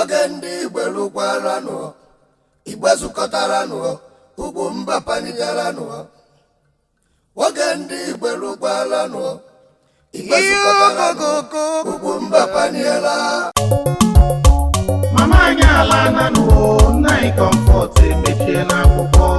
Ogendi Igbelukwalano, Igbezukotarano, Ugwumba Panigarano. Ogendi Igbelukwalano, Igbezukotarano, Ugwumba Paniela. Mama nyala nanu, na comfort meche na kuko.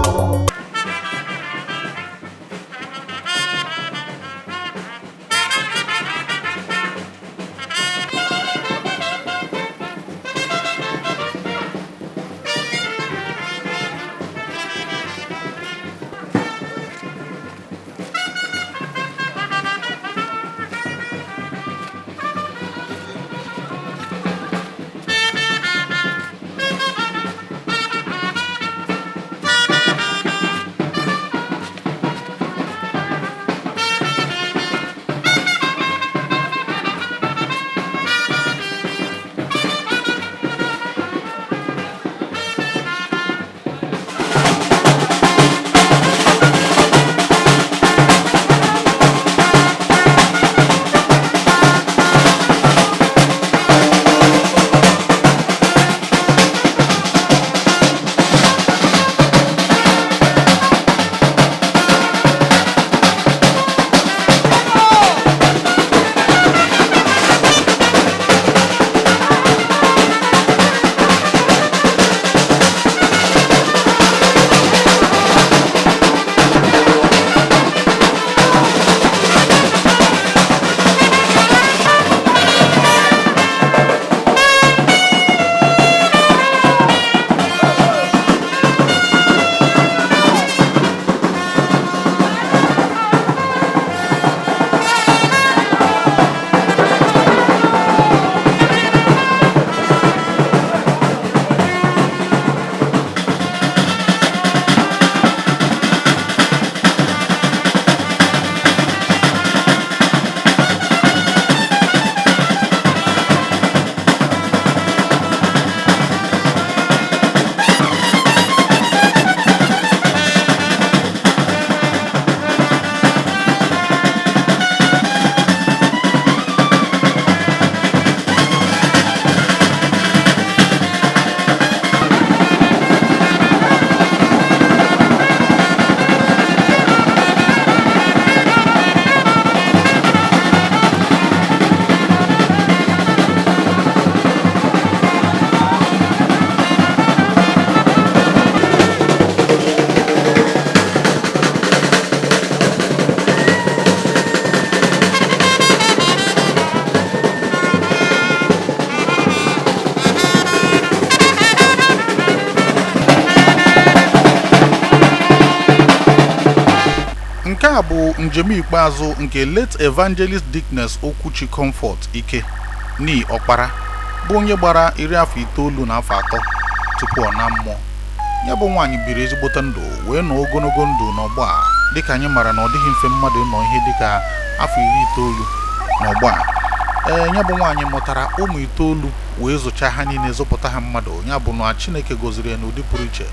Nke a bụ njem ikpeazụ nke late evangelist Dickness Okwuchi Comfort Ike ni Ọkpara bụ onye gbara 19 na afọ 3 tupu ọ na mmụọ. Ya bụ nwaanyị biri ezigbote ndụ wee nọ ogologo ndụ n'ọgbọ a dịka anyị mara na ọ dịghị mfe mmadụ nọ ihe dịka afọ 19 n'ọgbọ a. Ya bụ nwaanyị mụtara ụmụ 9 wee zụcha ha niile zụpụta ha mmadụ. Ya bụ na Chineke gọziri ya n'ụdị pụrụ iche.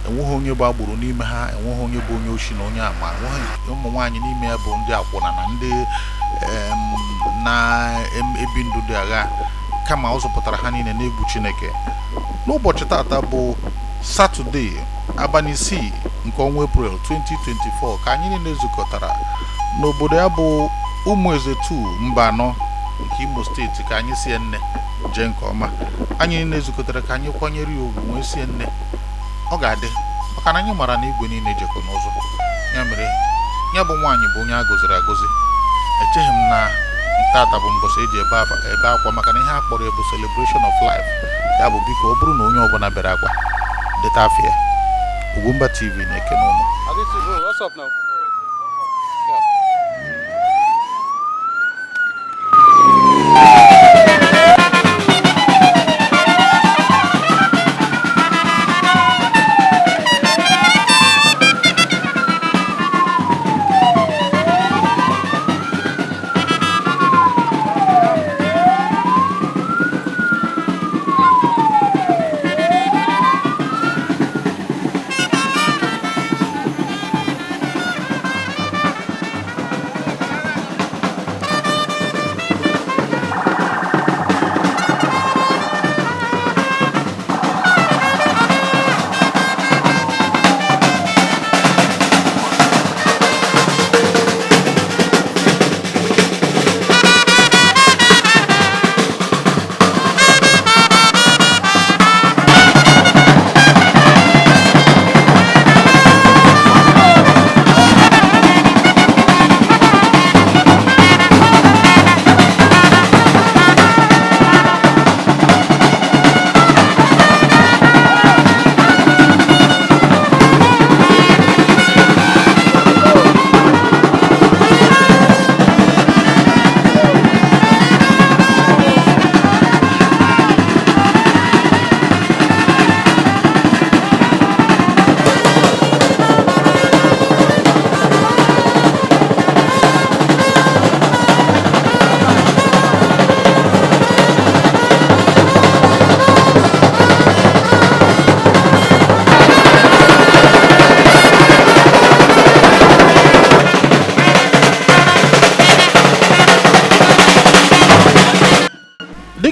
Enweghị onye bụ agbụrụ n'ime ha, enweghị onye bụ onye oshi na onye ama, enweghị ụmụ nwaanyị n'ime ya bụ ndị akwụna na ndị na-ebi ndụ dị agha, kama ọ zụpụtara ha niile n'egwu Chineke. N'ụbọchị tata bụ Satọde, abalị 6 nke ọnwa Eprel 2024 ka anyị niile zukọtara n'obodo ya bụ Ụmụeze 2 Mbanọ nke Imo steeti ka anyị sie nne jee nke ọma. Anyị niile zukọtara ka anyị kwanyere ya ugwu wee sie nne. Ọ ga-adị maka na anyị mara na igwe niile jekọ n'ụzọ. Ya mere ya bụ nwaanyị bụ onye a gọziri agọzi. Echeghị m na tata bụ mbọsị eji ebe akwa maka na ihe a kpọrọ ya bụ celebration of life. Ya bụ biko ọ bụrụ na onye ọbụla bere akwa deta afịa. UGWUMBA TV na-ekene ụmụ. What's up now?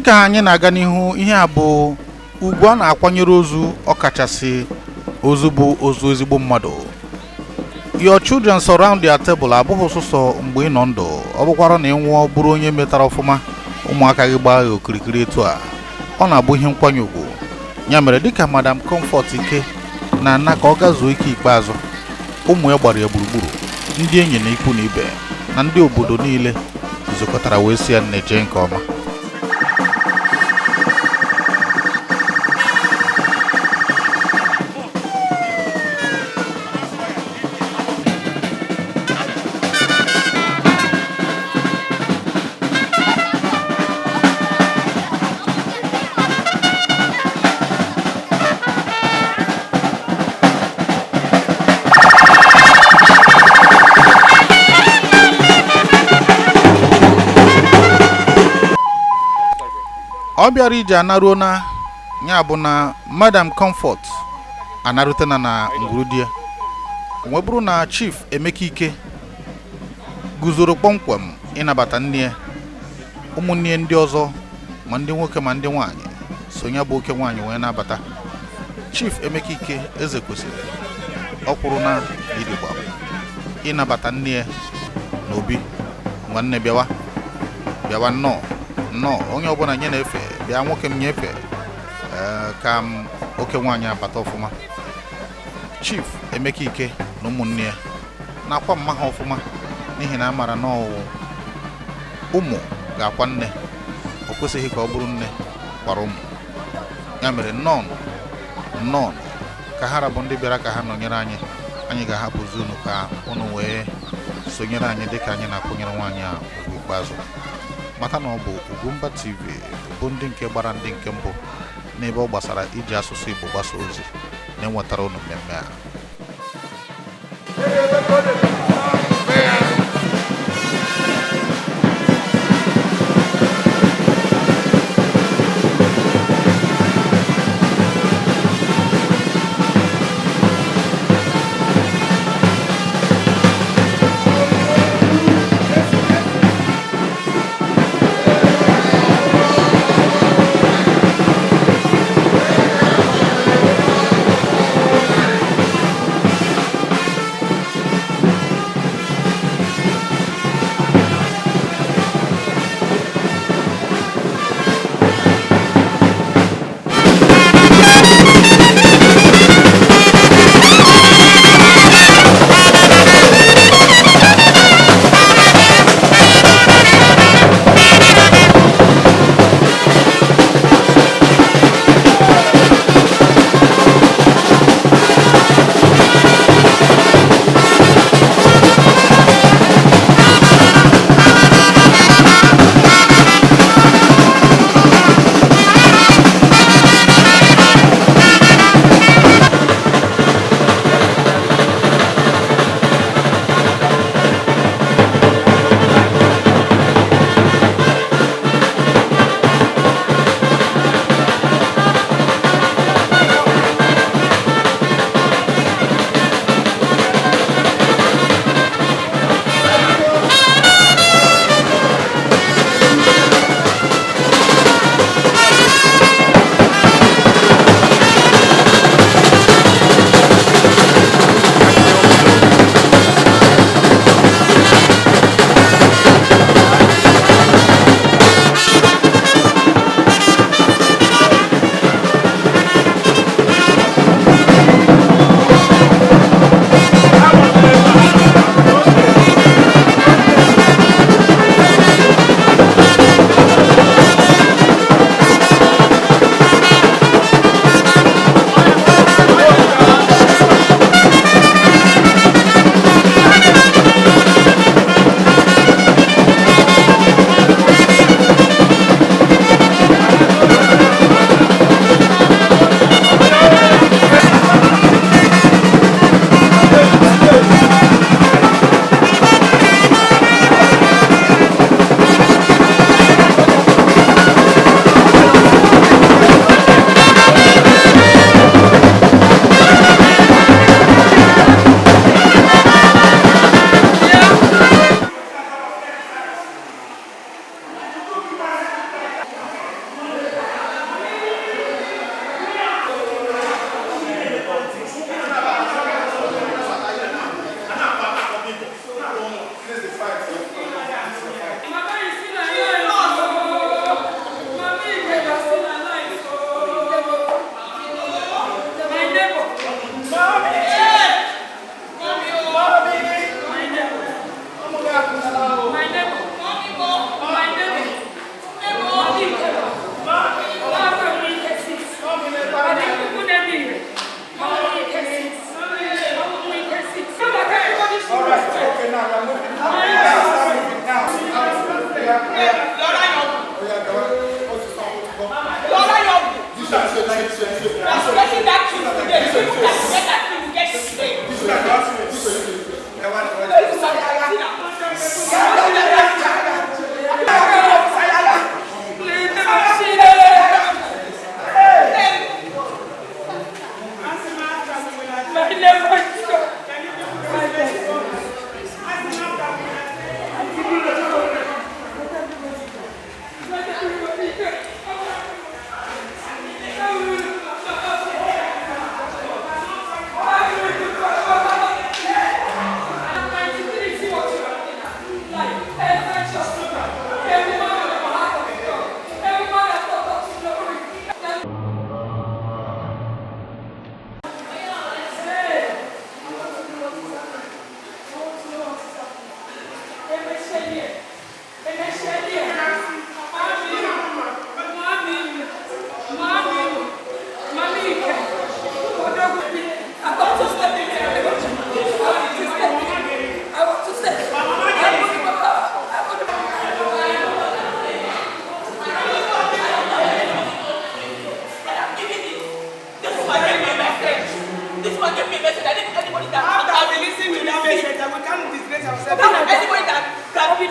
dịka anyị na-aga n'ihu, ihe a bụ ugwu a na-akwanyere ozu, ọkachasị ozu bụ ozu ezigbo mmadụ. Your children surround their table abụghị sọsọ mgbe ị nọ ndụ, ọ bụkwara na ị nwụọ bụrụ onye metara ọfụma, ụmụaka gị gbaa gị okirikiri etu a, ọ na-abụ ihe nkwanye ugwu. Ya mere dịka Madam Comfort Ike na-ana ka ọ gazuo ike ikpeazụ, ụmụ ya gbara ya gburugburu, ndị enyi na ikwu na ibe na ndị obodo niile zukọtara wee sị ya nne jee nke ọma. Ọ bịara ije anaruo na ya bụ na Madam Comfort anarutena na ngwurudie, wee bụrụ na Chief Emeka Ike guzoro kpọmkwem ịnabata nne, ụmụnne ndị ọzọ ma ndị nwoke ma ndị nwaanyị sonye bụ oke nwaanyị wee nabata. Chief Emeka Ike eze kwesịrị ọ kwụrụ na idigba ịnabata nne n'obi. Nwanne bịawa nnọọ onye ọbụla nye na-efe bịa, nwoke m nyefe ka m oke nwaanyị abata ọfụma. Chief Emeka Ike na ụmụnne ya na-akwa mma ha ọfụma, n'ihi na amara na ụmụ ga-akwa nne, o kwesịghị ka ọ bụrụ nne kwara ụmụ. Ya mere nnọọ ka ha rabụ ndị bịara ka ha nọnyere anyị ga-ahapụzi unu ka unu wee sonyere anyị dịka anyị na-akwụnyere nwaanyị a ugwu ikpeazụ. Mata na ọ bụ UGWUMBA TV bụ ndị nke gbara ndị nke mbụ n'ebe ọ gbasara iji asụsụ Igbo gbasa ozi na-enwetara unu mmemme a.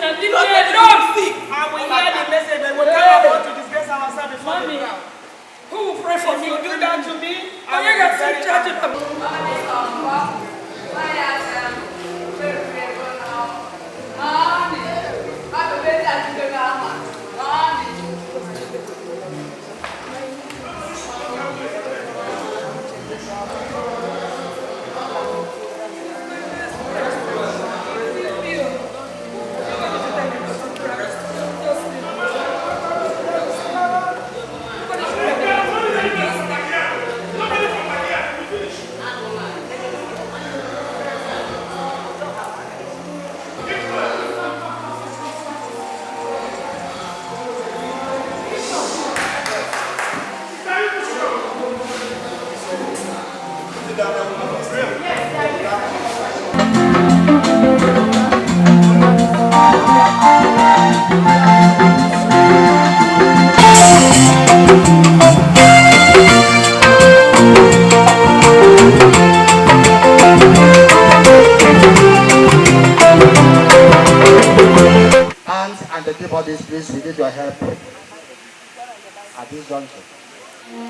and leave me alone. I will hear the message and we'll tell you to disgrace ourselves before the crowd. Who will pray for me? If you do that to me, I I will will be very happy. Hands and the keyboardists, please, we need your help at this juncture.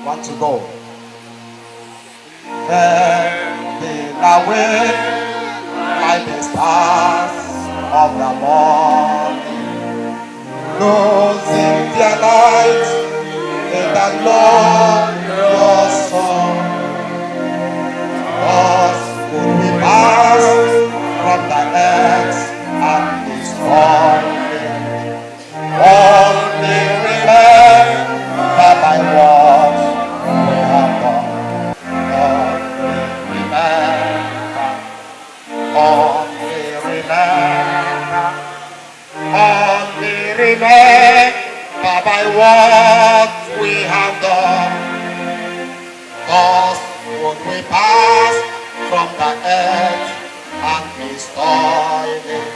Want to go? Bending away like the stars of the morning, losing their light in the glorious sun. Us would we pass from the earth and destroy. Only remember by what we have done. Only remember by what we have done. Thus would we pass from the earth and destroy it.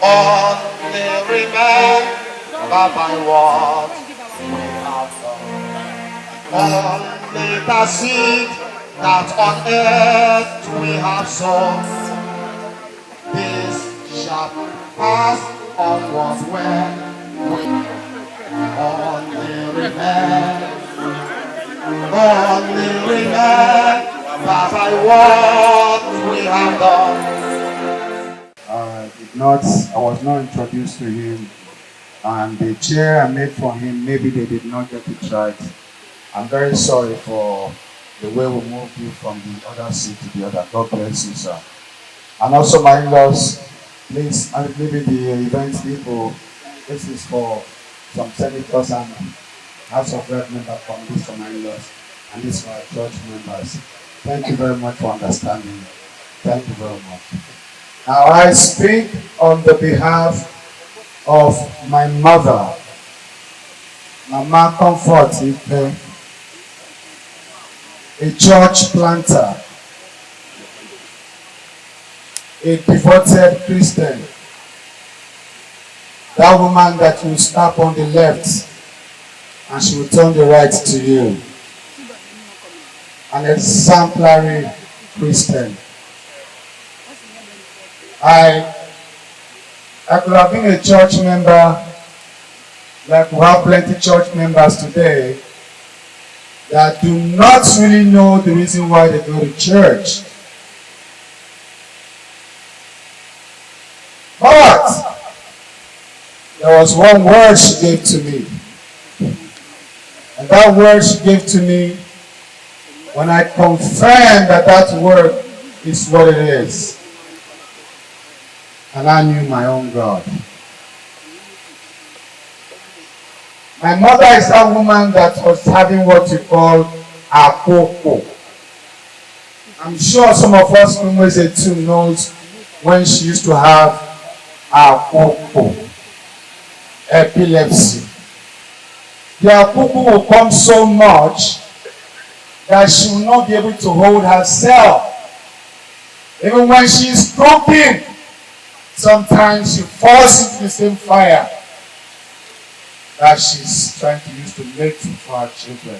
Only remember by what we have done. Only the seed that on earth we have sown, this shall pass onward when we only remember by what we have done. I was not introduced to him, and the chair I made for him, maybe they did not get it right. I'm very sorry for the way we moved you from the other seat to the other. God bless you, sir. And also my in-laws, please, and maybe the event people, this is for some senators and House of Rep members from this for my in-laws, and this for our church members. Thank you very much for understanding. Thank you very much. Now I speak on the behalf of my mother, Mama Comfort Ife, a church planter, a devoted Christian, that woman that will stop on the left and she will turn the right to you, an exemplary Christian. I could have been a church member, like we have plenty church members today that do not really know the reason why they go to church. But there was one word she gave to me. And that word she gave to me, when I confirmed that that word is what it is, and I knew my own God. My mother is that woman that was having what you call a popo. I'm sure some of us who was a too knows when she used to have a popo, epilepsy. The popo will come so much that she will not be able to hold herself. Even when she is cooking, sometimes she falls into the same fire that she's trying to use to make food for her children.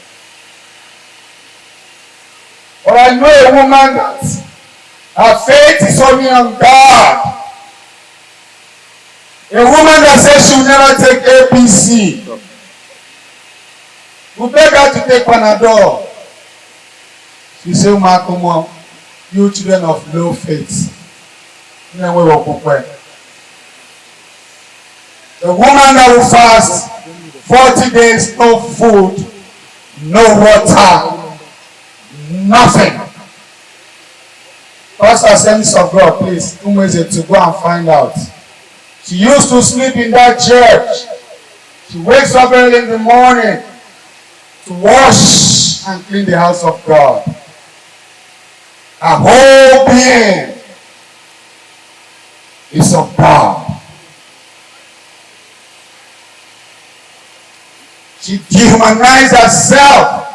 But I know a woman that her faith is only on God. A woman that says she will never take APC. We beg her to take Panadol. She said, Makomo, you children of low faith. The woman that will fast 40 days, no food, no water, nothing. Pastor, Assemblies of God, please, to go and find out. She used to sleep in that church. She wakes up early in the morning to wash and clean the house of God. Her whole being is of God. She dehumanized herself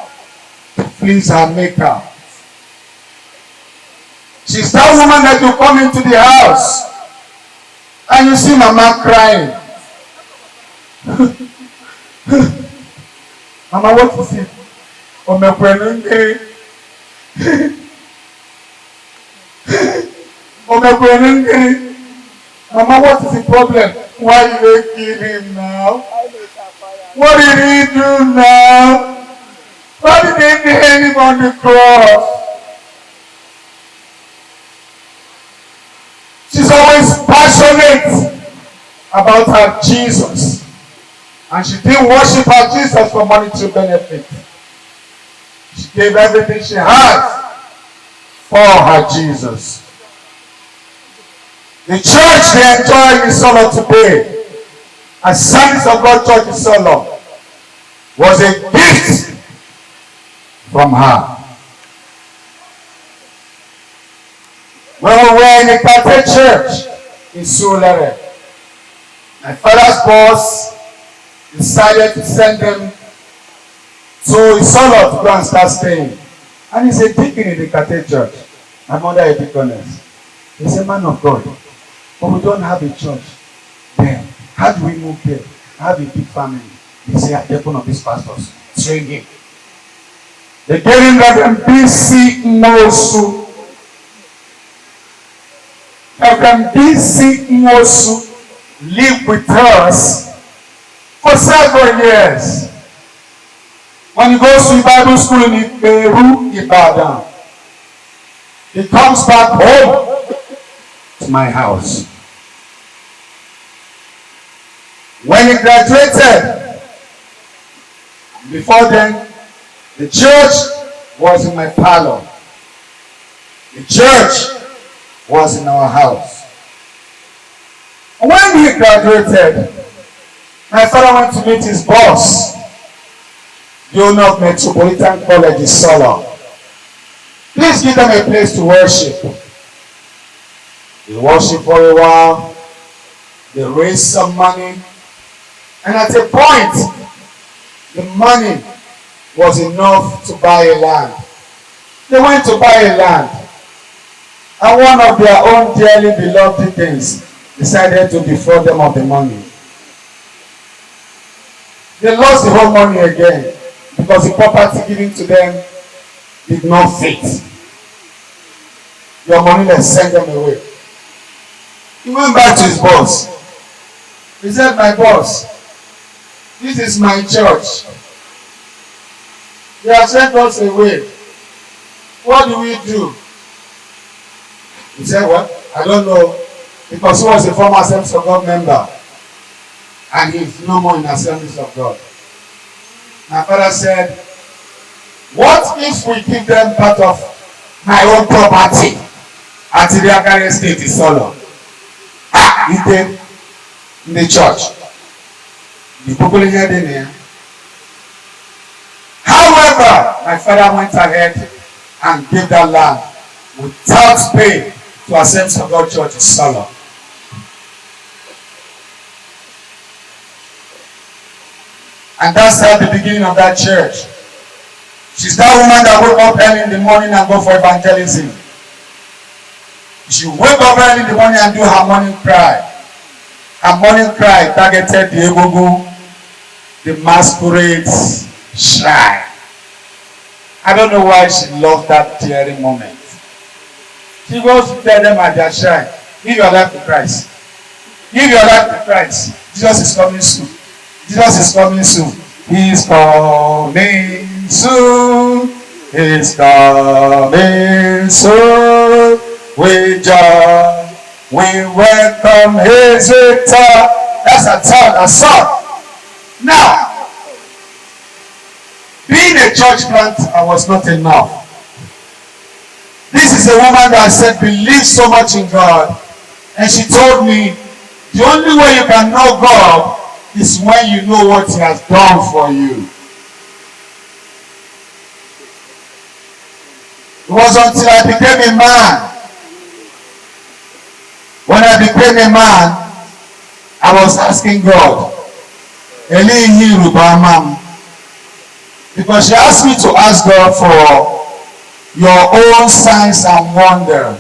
to please her maker. She's that woman that you come into the house and you see Mama crying. Mama, what is it? Mama, what is the problem? Why did they kill him now? What did he do now? Why did they nail him on the cross? She's always passionate about her Jesus. And she didn't worship her Jesus for monetary benefit. She gave everything she had for her Jesus. The church they enjoy in Solo today, Assemblies of God Church in Solo, was a gift from her. When we were in a Catholic church in Surulere, my father's boss decided to send them to Isolo to go and start staying. And he's a deacon in the Catholic church. My mother a deaconess. He's a man of God. But we don't have a church there. How do we move there? I have a big family. They say, I get one of these pastors. Train him. They gave him Reverend B.C. Mosu. Reverend B.C. Mosu lived with us for several years. When he goes to Bible school in Peru, Ibadan, he comes back home to my house. When he graduated, before then, the church was in my parlor. The church was in our house. When he graduated, my father went to meet his boss, the owner of Metropolitan College in Solo. Please give them a place to worship. They worship for a while. They raise some money. And at a point, the money was enough to buy a land. They went to buy a land. And one of their own dearly beloved deacons decided to defraud them of the money. They lost the whole money again because the property given to them did not fit. Your money, let's send them away. He went back to his boss. He said, my boss, this is my church. They have sent us away. What do we do? He said, well, I don't know. Because he was a former Assemblies of God member. And he's no more in Assemblies of God. My father said, what if we give them part of my own property at the Riagari Estate in Solo? Is there in the church? The people in here. However, my father went ahead and gave that land without pay to Assemblies of God Church in Solo. And that's at the beginning of that church. She's that woman that woke up early in the morning and go for evangelism. She wake up early in the morning and do her morning cry. Her morning cry targeted the Egungun, the masquerades shrine. I don't know why she loved that teary moment. She goes to tell them at their shrine, give your life to Christ. Give your life to Christ. Jesus is coming soon. Jesus is coming soon. He's coming soon. He's coming soon. With joy, we welcome his return. That's a song. Now, being a church planter was not enough. This is a woman that said, believe so much in God. And she told me, the only way you can know God is when you know what he has done for you. It was until I became a man. When I became a man, I was asking God, Elihi Rubamam, because she asked me to ask God for your own signs and wonders.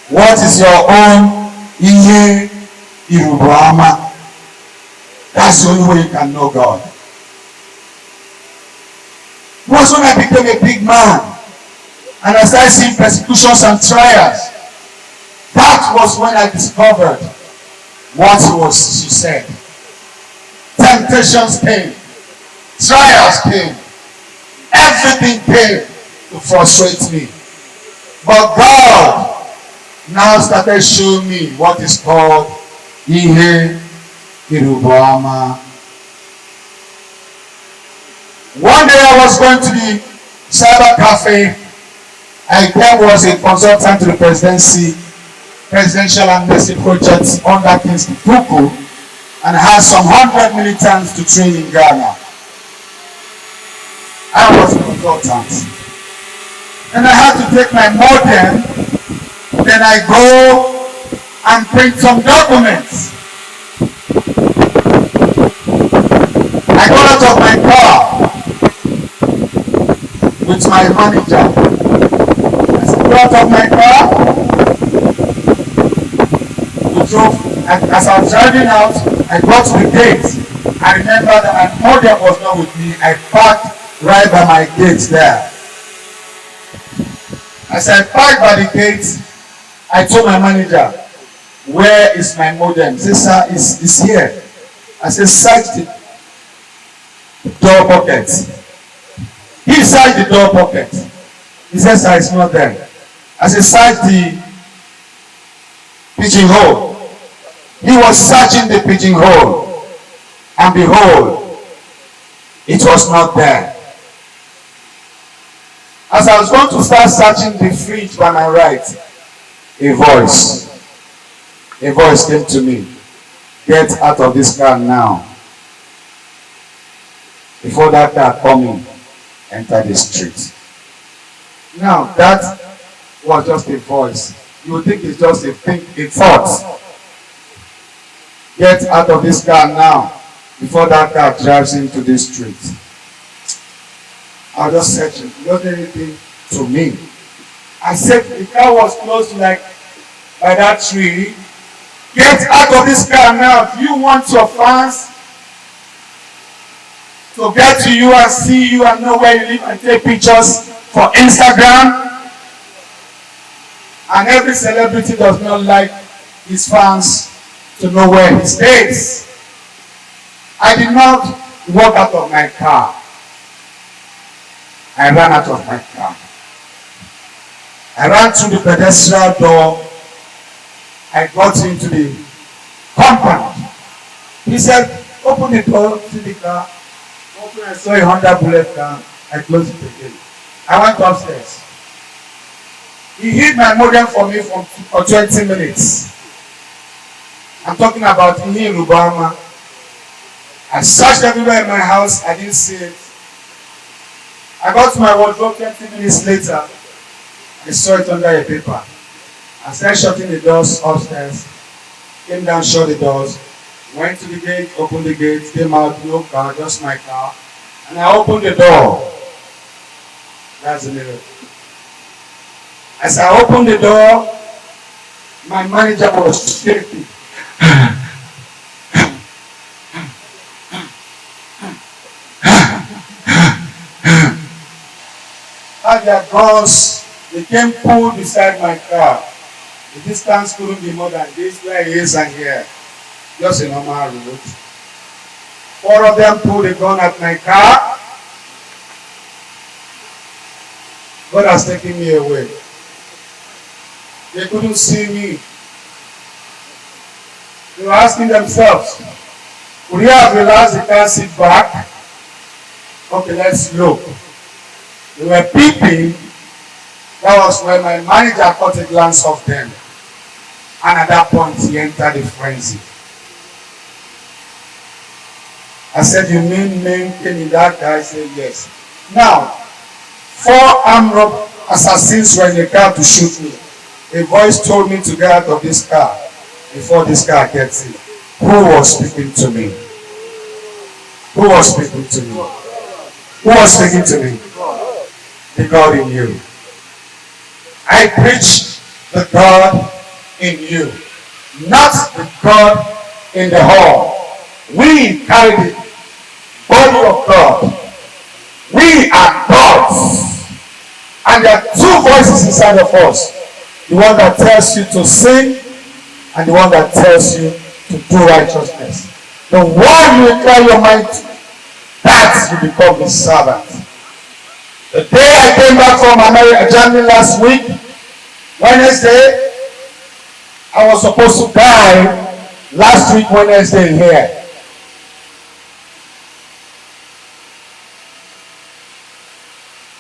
What is your own Ihe Irubama? That's the only way you can know God. It was when I became a big man and I started seeing persecutions and trials. That was when I discovered what she said. Temptations came, trials came, everything came to frustrate me. But God now started showing me what is called Ihe Irubama. One day I was going to the cyber cafe. I then was a consultant to the presidential amnesty project under King's Tuku, and had some 100 militants to train in Ghana. I was a consultant. And I had to take my modem, then I go and print some documents. I got out of my car with my manager. I said, go out of my car. We drove, and as I was driving out, I got to the gate. I remember that my modem was not with me. I parked right by my gate there. As I parked by the gate, I told my manager, where is my modem? He said, sir, it's here. I said, search the door pocket. He searched the door pocket. He said, sir, it's not there. I said, search the pigeonhole. He was searching the pigeonhole, and behold, it was not there. As I was going to start searching the fridge by my right, a voice came to me. Get out of this car now. Before that car coming, enter the street. Now that was just a voice. You would think it's just a thought. Get out of this car now, before that car drives into the street. I was just searching. It wasn't anything to me. I said the car was close to by that tree. Get out of this car now. If you want your fans to get to you and see you and know where you live and take pictures for Instagram. And every celebrity does not like his fans to know where he stays. I did not walk out of my car. I ran out of my car. I ran through the pedestrian door. I got into the compound. He said, open the door to the car. Open, I saw a Honda Bullet car. I closed it again. I went upstairs. He hid my modem for me for 20 minutes. I'm talking about in Rubama. I searched everywhere in my house. I didn't see it. I got to my wardrobe 20 minutes later. I saw it under a paper. I started shutting the doors upstairs. Came down, shut the doors. Went to the gate, opened the gate, came out, no car, just my car. And I opened the door. That's the miracle. As I opened the door, my manager was shaking. Had their guns, they came pulled beside my car. The distance couldn't be more than this, where he is and here. just a normal road. 4 of them pulled a gun at my car. God has taken me away. They couldn't see me. They were asking themselves, would you have relaxed the car seat back? Okay, let's look. They were peeping. That was when my manager caught a glance of them. And at that point, he entered the frenzy. I said, you mean main that guy? I said, yes. Now, 4 armed assassins were in the car to shoot me. A voice told me to get out of this car before this car gets in. Who was speaking to me? Who was speaking to me? Who was speaking to me? The God in you. I preach the God in you, not the God in the hall. We carry the body of God. We are gods. And there are 2 voices inside of us. The one that tells you to sin and the one that tells you to do righteousness. The one you apply your mind to, that you become his servant. The day I came back from Germany last week, Wednesday, I was supposed to die last week Wednesday here.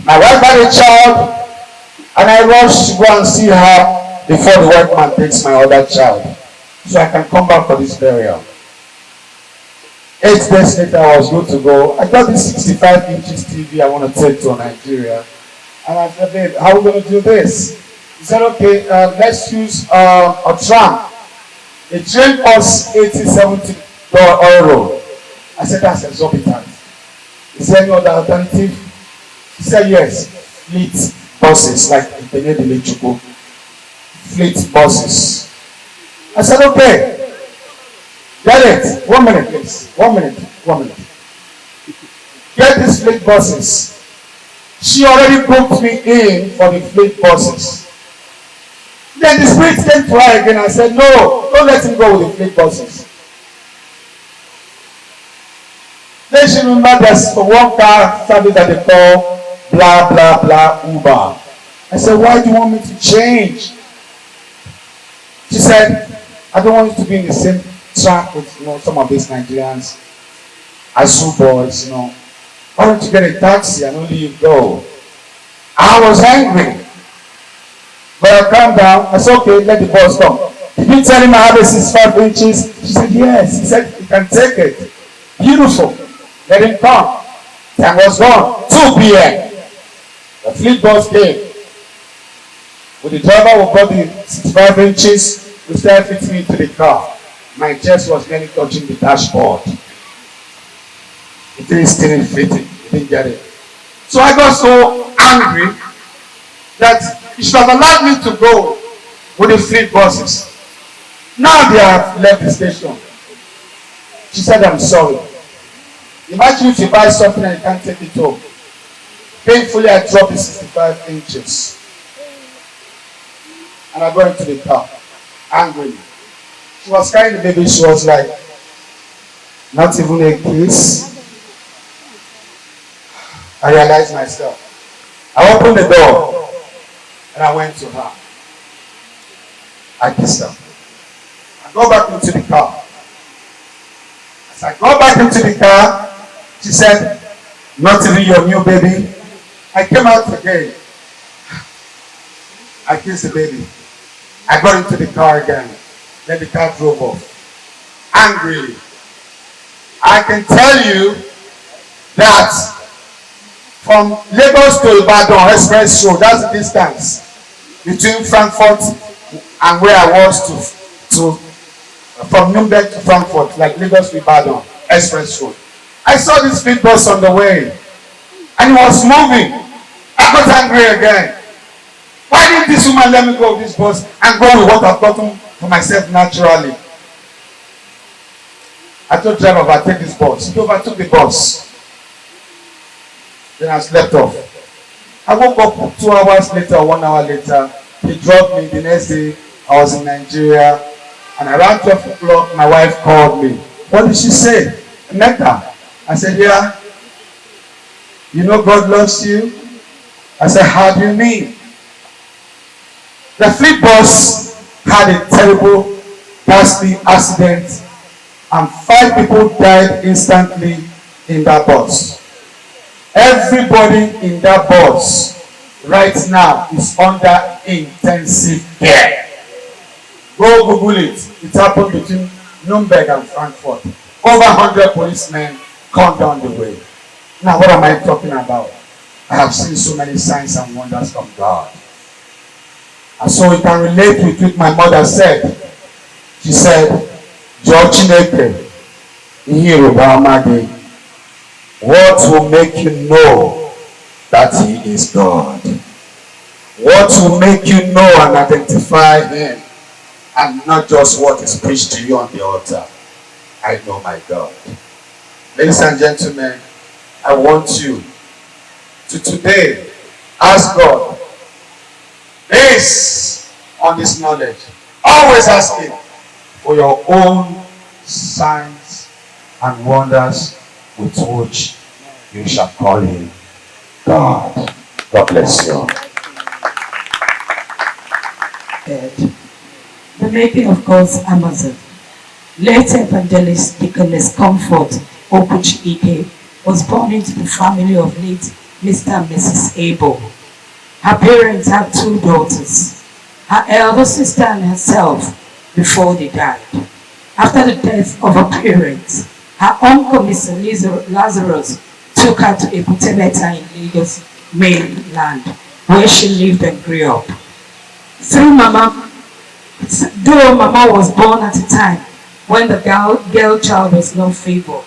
My wife had a child, and I rushed to go and see her before the white man takes my other child, so I can come back for this burial. 8 days later, I was good to go. I got this 65 inches TV I want to take to Nigeria, and I said, babe, how are we going to do this? He said, okay, let's use a tram. The train costs $80, $70. I said, that's exorbitant. Is there any other alternative? He said, yes, fleet buses, like fleet buses. I said, okay. Get it. 1 minute, please. 1 minute. 1 minute. Get these fleet buses. She already booked me in for the fleet buses. Then the spirit came to her again and said, no, don't let him go with the fleet buses. Then she remembered there's one car service that they call blah, blah, blah, Uber. I said, why do you want me to change? She said, I don't want you to be in the same track with some of these Nigerians, Azu boys, Why don't you get a taxi and only you go? I was angry. But I calmed down. I said, okay, let the boss come. Did you tell him I have a 65 inches? She said, yes. He said, you can take it. Beautiful. Let him come. Time was gone. 2 p.m. The fleet bus came. With the driver who brought the 65 inches, we started fitting me into the car. My chest was nearly touching the dashboard. It didn't still fitting. It didn't get it. So I got so angry that he should have allowed me to go with the fleet buses. Now they have left the station. She said, I'm sorry. Imagine if you buy something and you can't take it home. Painfully, I dropped the 65 inches. And I got into the car, angry. She was carrying the baby. She was like, not even a kiss. I realized myself. I opened the door and I went to her. I kissed her. I go back into the car. As I go back into the car, she said, not even your new baby. I came out again. I kissed the baby. I got into the car again. Then the car drove off. Angrily. I can tell you that from Lagos to Ibadan Express Road, that's the distance between Frankfurt and where I was from Nuremberg to Frankfurt, like Lagos to Ibadan Express Road. I saw this speed bus on the way, and it was moving. I got angry again. Why didn't this woman let me go with this bus and go with what I've gotten for myself naturally? I told the driver, I'll take this bus. He overtook the bus. Then I slept off. I woke up 2 hours later, 1 hour later. He dropped me. The next day, I was in Nigeria. And around 12 o'clock, my wife called me. What did she say? Emeka. I said, yeah. You know God loves you? I said, how do you mean? The fleet bus had a terrible ghastly accident and 5 people died instantly in that bus. Everybody in that bus right now is under intensive care. Go Google it. It happened between Nuremberg and Frankfurt. Over 100 policemen come down the way. Now what am I talking about? I have seen so many signs and wonders from God. And so we can relate with what my mother said. She said, George Chineke, what will make you know that He is God? What will make you know and identify Him, and not just what is preached to you on the altar? I know my God. Ladies and gentlemen, I want you to today ask God, based on this knowledge, always ask Him for your own signs and wonders with which you shall call Him God. God bless you. The making of God's Amazon. Late evangelist Deaconess Comfort Okuchi Ike was born into the family of late Mr. and Mrs. Abel. Her parents had 2 daughters, her elder sister and herself, before they died. After the death of her parents, her uncle Mr. Lazarus took her to Eputebeta in Lagos mainland, where she lived and grew up. Though Mama was born at a time when the girl child was not favored,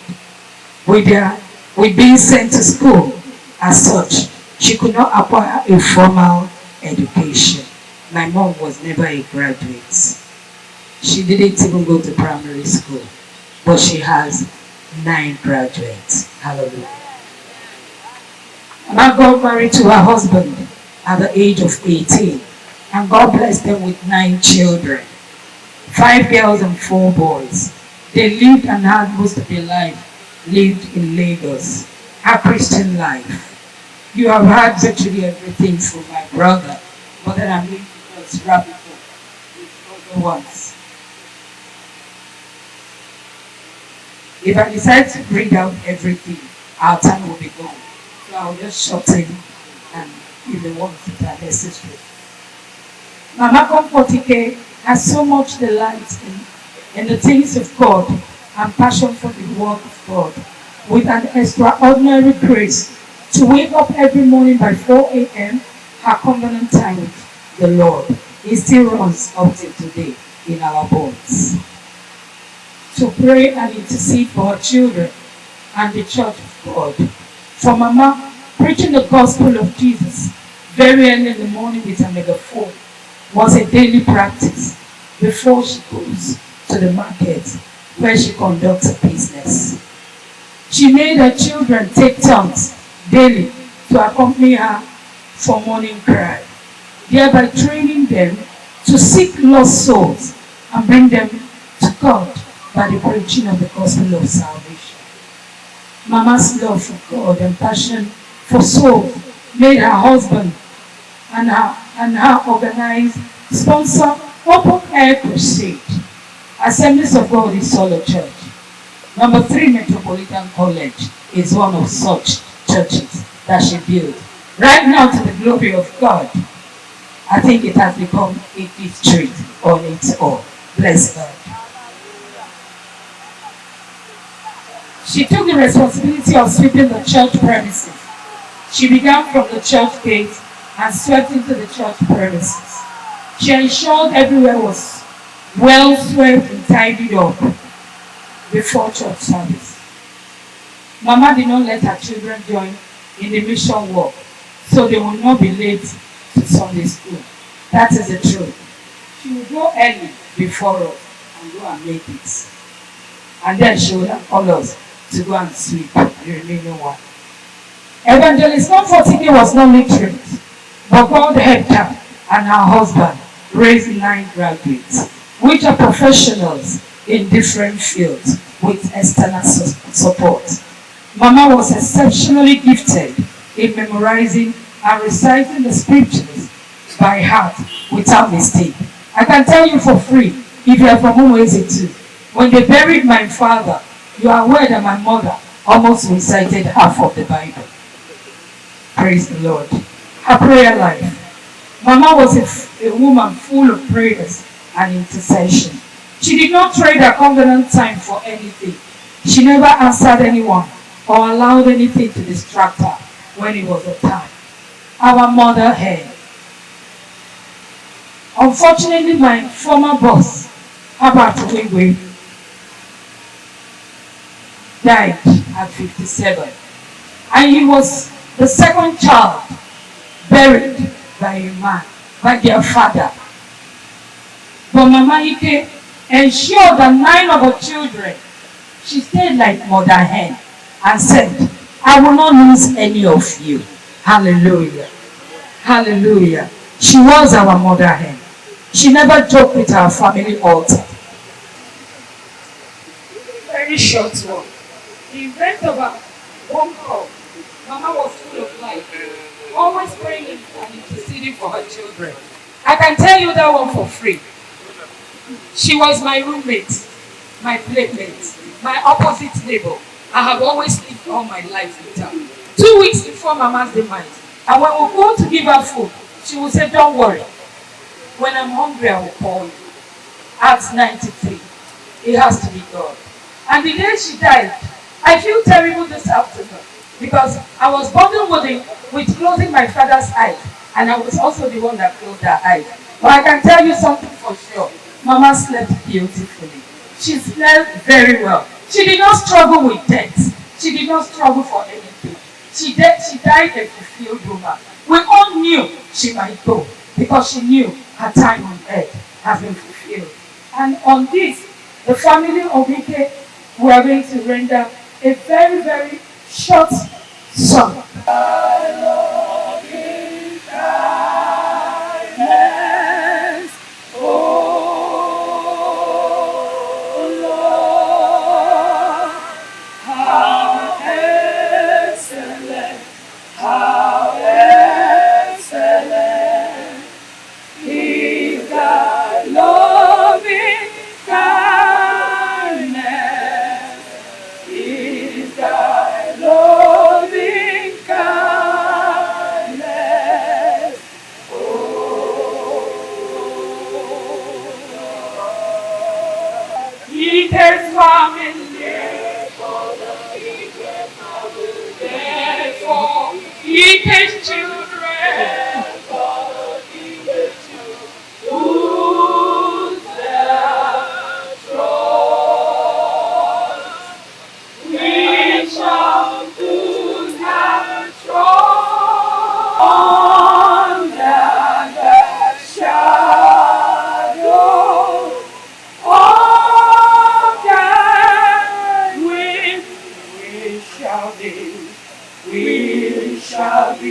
with being sent to school as such, she could not acquire a formal education. My mom was never a graduate. She didn't even go to primary school, but she has 9 graduates. Hallelujah. And I got married to her husband at the age of 18, and God blessed them with 9 children, 5 girls and 4 boys. They lived and had most of their life lived in Lagos, a Christian life. You have heard virtually everything from my brother, but then I'm going to just wrap it up with other ones. If I decide to bring out everything, our time will be gone. So I'll just shorten and give the ones that are necessary. Mama Comfortike has so much delight in the things of God and passion for the work of God, with an extraordinary grace to wake up every morning by 4 a.m. her covenant time with the Lord. It still runs up till today in our bones. To pray and intercede for our children and the church of God. For Mama, preaching the gospel of Jesus very early in the morning with a megaphone was a daily practice before she goes to the market where she conducts her business. She made her children take turns daily to accompany her for morning cry, thereby training them to seek lost souls and bring them to God by the preaching of the gospel of salvation. Mama's love for God and passion for souls made her husband and her organized, sponsor open air crusade, Assemblies of God is Solo Church. Number 3 Metropolitan College is one of such churches that she built. Right now, to the glory of God, I think it has become a district on its own. Bless God. She took the responsibility of sweeping the church premises. She began from the church gate and swept into the church premises. She ensured everywhere was well swept and tidied up before church service. Mama did not let her children join in the mission work, so they will not be late to Sunday school. That is the truth. She will go early before us and go and make it. And then she will call us to go and sweep the remaining one. Evangelist Comfortike was not literate, but God helped her and her husband raised 9 graduates. which are professionals in different fields with external support. Mama was exceptionally gifted in memorizing and reciting the scriptures by heart without mistake. I can tell you for free, if you are from Umueze too, when they buried my father, you are aware that my mother almost recited half of the Bible. Praise the Lord. Her prayer life. Mama was a woman full of prayers and intercession. She did not trade her covenant time for anything. She never answered anyone or allowed anything to distract her when it was a time. Our mother had. Unfortunately, my former boss, Herbert Wigwe, died at 57. And he was the second child buried by a man, by their father. But Mama Ike ensured that 9 of her children, she stayed like mother hen and said, I will not lose any of you. Hallelujah. Hallelujah. She was our mother hen. She never joked with our family altar. Very short one. The event of our one call, Mama was full of life, always praying and interceding for her children. I can tell you that one for free. She was my roommate, my playmate, my opposite neighbor. I have always lived all my life with her. 2 weeks before Mama's demise, and when we go to give her food, she will say, don't worry. When I'm hungry, I will call you. At 93, it has to be God. And the day she died, I feel terrible this afternoon because I was burdened with closing my father's eyes, and I was also the one that closed her eyes. But I can tell you something for sure. Mama slept beautifully. She slept very well. She did not struggle with death. She did not struggle for anything. She died a fulfilled woman. We all knew she might go because she knew her time on earth has been fulfilled. And on this, the family of Ike, we are going to render a very, very short song. Ike's family, therefore Ike's children, whose their trust we shall do have trust under the shadow of that wind. We shall be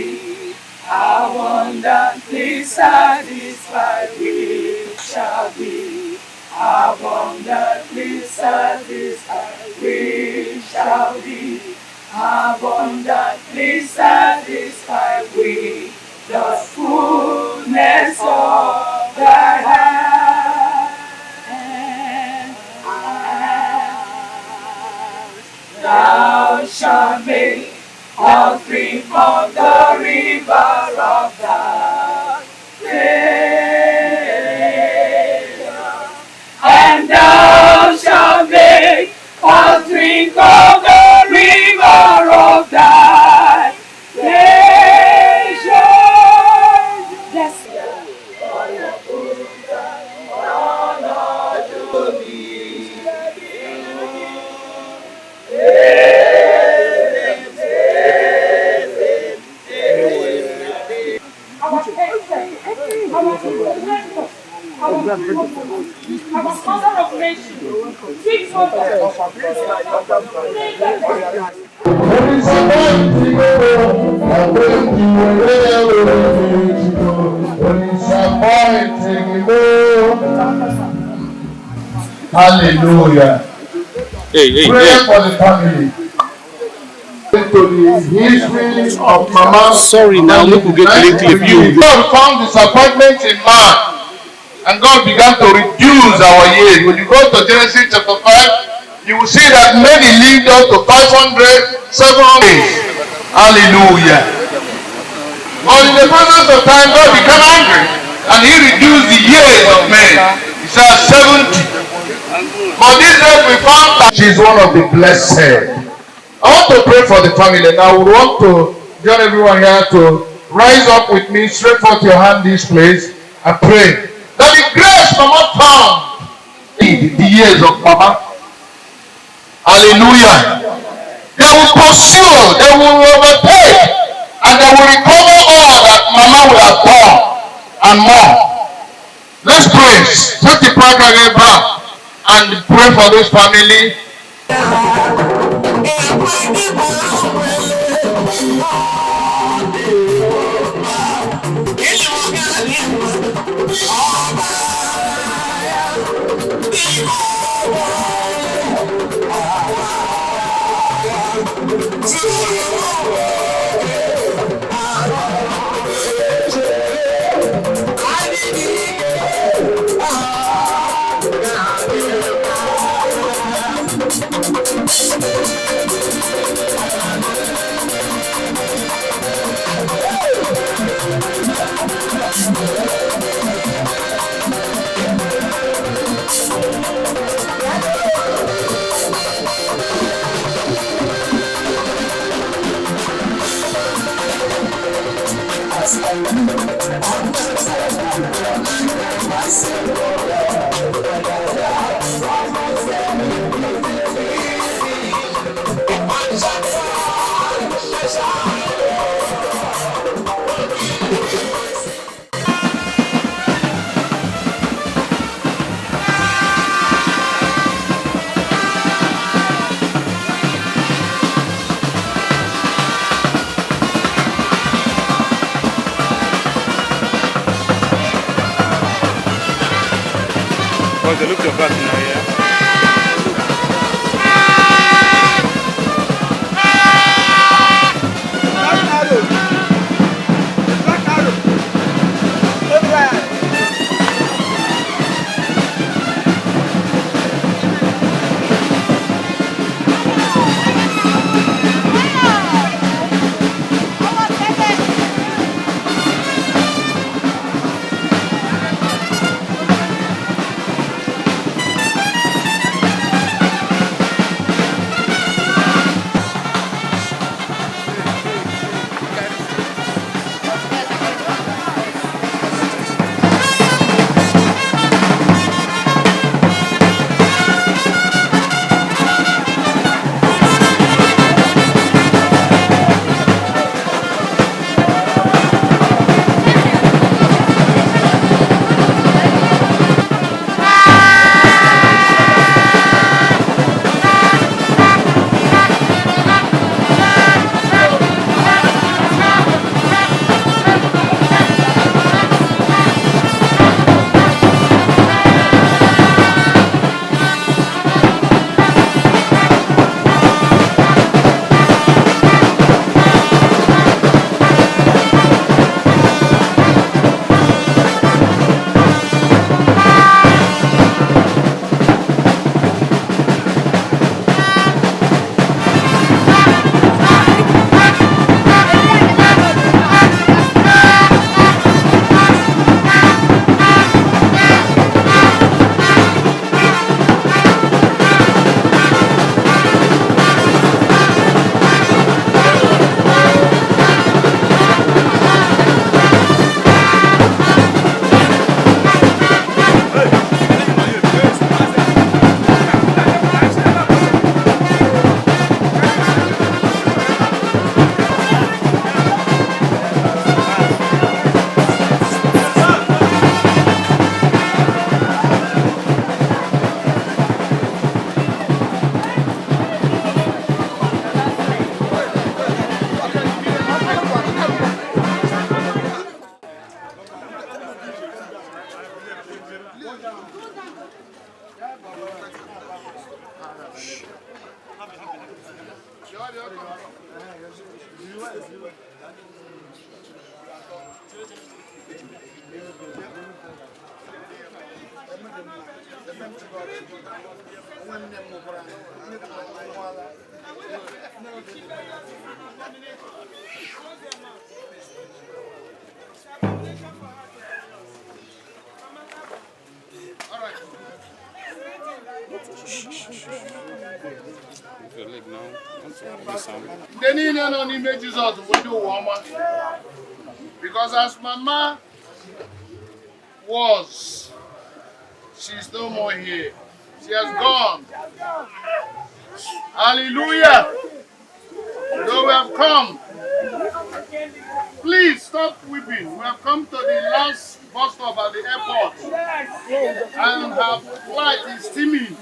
abundantly satisfied. We shall be abundantly satisfied. We shall be abundantly satisfied with the fullness of thy hand. Thou shalt make all free from the river of thy pleasure, and thou shalt make us drink of the river of thy pleasure. Yes. Our mother of nations, speak for Hallelujah. Pray for the family. To the history of Mama. Sorry, now look, we get to clip you. God found disappointment in man, and God began to reduce our years. When you go to Genesis chapter 5, you will see that many lived up to 500, 700 days. Hallelujah. But in the presence of time, God became angry, and He reduced the years of men. He said 70. But this day we found that she is one of the blessed. I want to pray for the family. Now we want to join everyone here to rise up with me, stretch forth your hand this place, and pray that the grace Mama found in the years of Mama. Hallelujah. They will pursue, they will overtake, and they will recover all that Mama will have done and more. Let's pray. Take the prayer again back and pray for this family. Oh, they look your back now, yeah. They need no images of the woman. Because as Mama was, she's no more here. She has gone. Hallelujah. So we have come. Please stop weeping. We have come to the last bus stop at the airport. And her flight is steaming.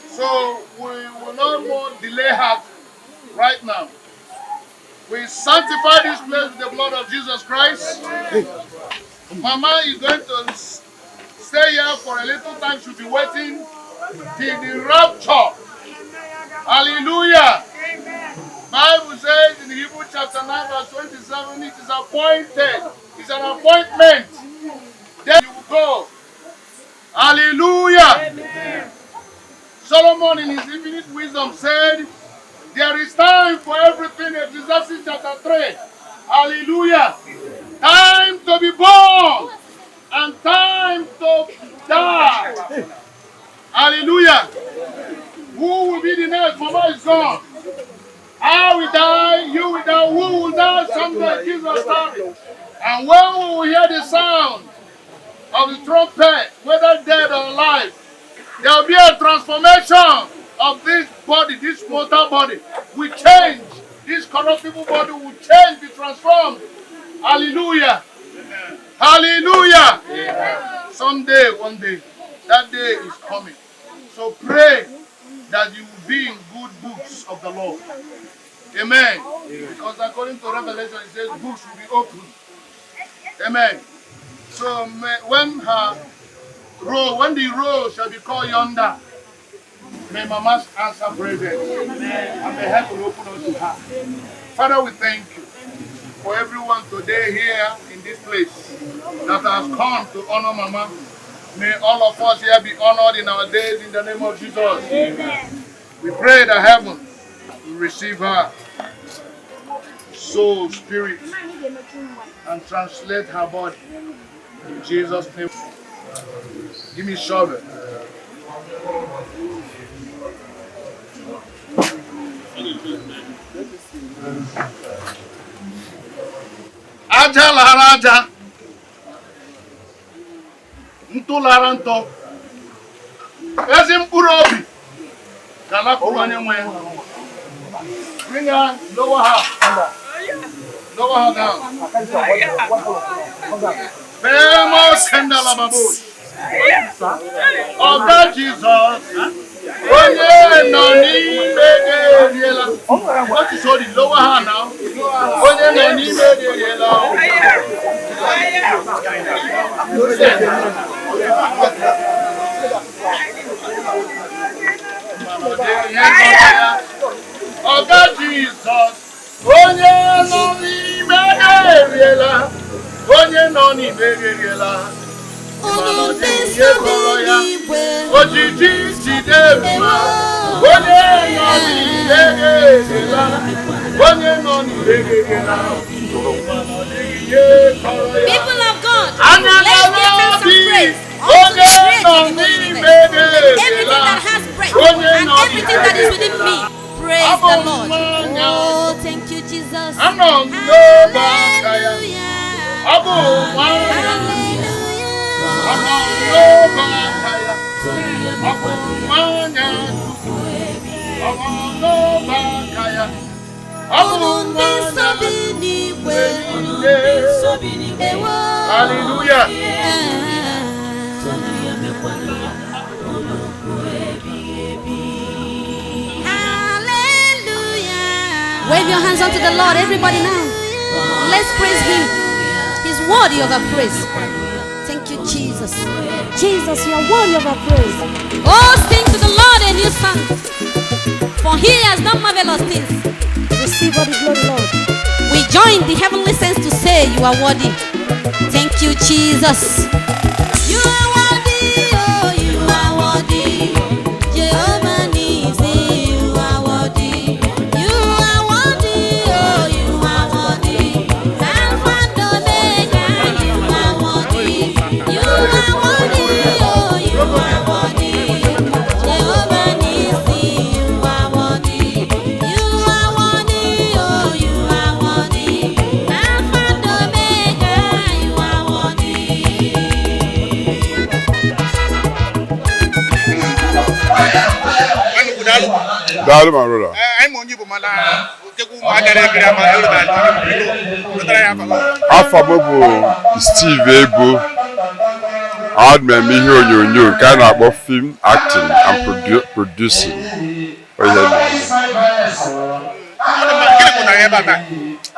So we will not more delay her right now. We sanctify this place with the blood of Jesus Christ. Mama is going to stay here for a little time. She'll be waiting till the rapture. Hallelujah. Bible says in Hebrews chapter 9 verse 27, it is appointed. It's an appointment. Then you will go. Hallelujah. Amen. Solomon in his infinite wisdom said, there is time for everything. Ecclesiastes chapter 3. Hallelujah. Time to be born and time to die. Hallelujah. Who will be the next? Mama is gone. I will die, you will die, who will die someday? Jesus died. And when we will hear the sound of the trumpet, whether dead or alive, there will be a transformation of this body, this mortal body. We change. This corruptible body will change, be transformed. Hallelujah. Amen. Hallelujah. Amen. Someday, one day, that day is coming. So pray that you will be in good books of the Lord. Amen. Because according to Revelation, it says books will be opened. Amen. So when the roll shall be called yonder, may Mama's answer present. And may heaven open unto her. Father, we thank you for everyone today here in this place that has come to honor Mama. May all of us here be honored in our days in the name of Jesus. Amen. We pray that heaven will receive her soul, spirit, and translate her body. In Jesus' name. Give me a shovel. Aja lara aja. Ntu lara nto. Ezi mkpụrụ obi. Galapụrụ onye nwe ya. Bring her, lower her. Lower her down. Famous Kendala Babush. Of that Jesus. Onye no n'ime eriela. What is holding? Lower her now. Onye no n'ime eriela. Of that Jesus. Onye no n'ime eriela. Onye no n'ime eriela. Ojiji Sidema, onye nọ n'ime eriela, onye nọ n'ime eriela. People of God, let's give him some praise. Everything that has breath and everything that is within me, praise the Lord. Oh, thank you, Jesus. Hallelujah. Hallelujah. Wave your hands unto the Lord, everybody now. Let's praise him. He's worthy of our praise. Thank you, Jesus. Jesus, you are worthy of our praise. Oh, sing to the Lord a new song, for he has done marvelous things. Receive all the glory, Lord. We join the heavenly saints to say you are worthy. Thank you, Jesus. You are worthy, oh, you are Daalụ ma brother. Anyị ma onye Igbo mana okekwu ụmụaka na-ekiri ama ịrụta ya Afọ m bụ Steve Ebo. Ana m eme ihe onyonyo nke a na-akpọ film acting and producing.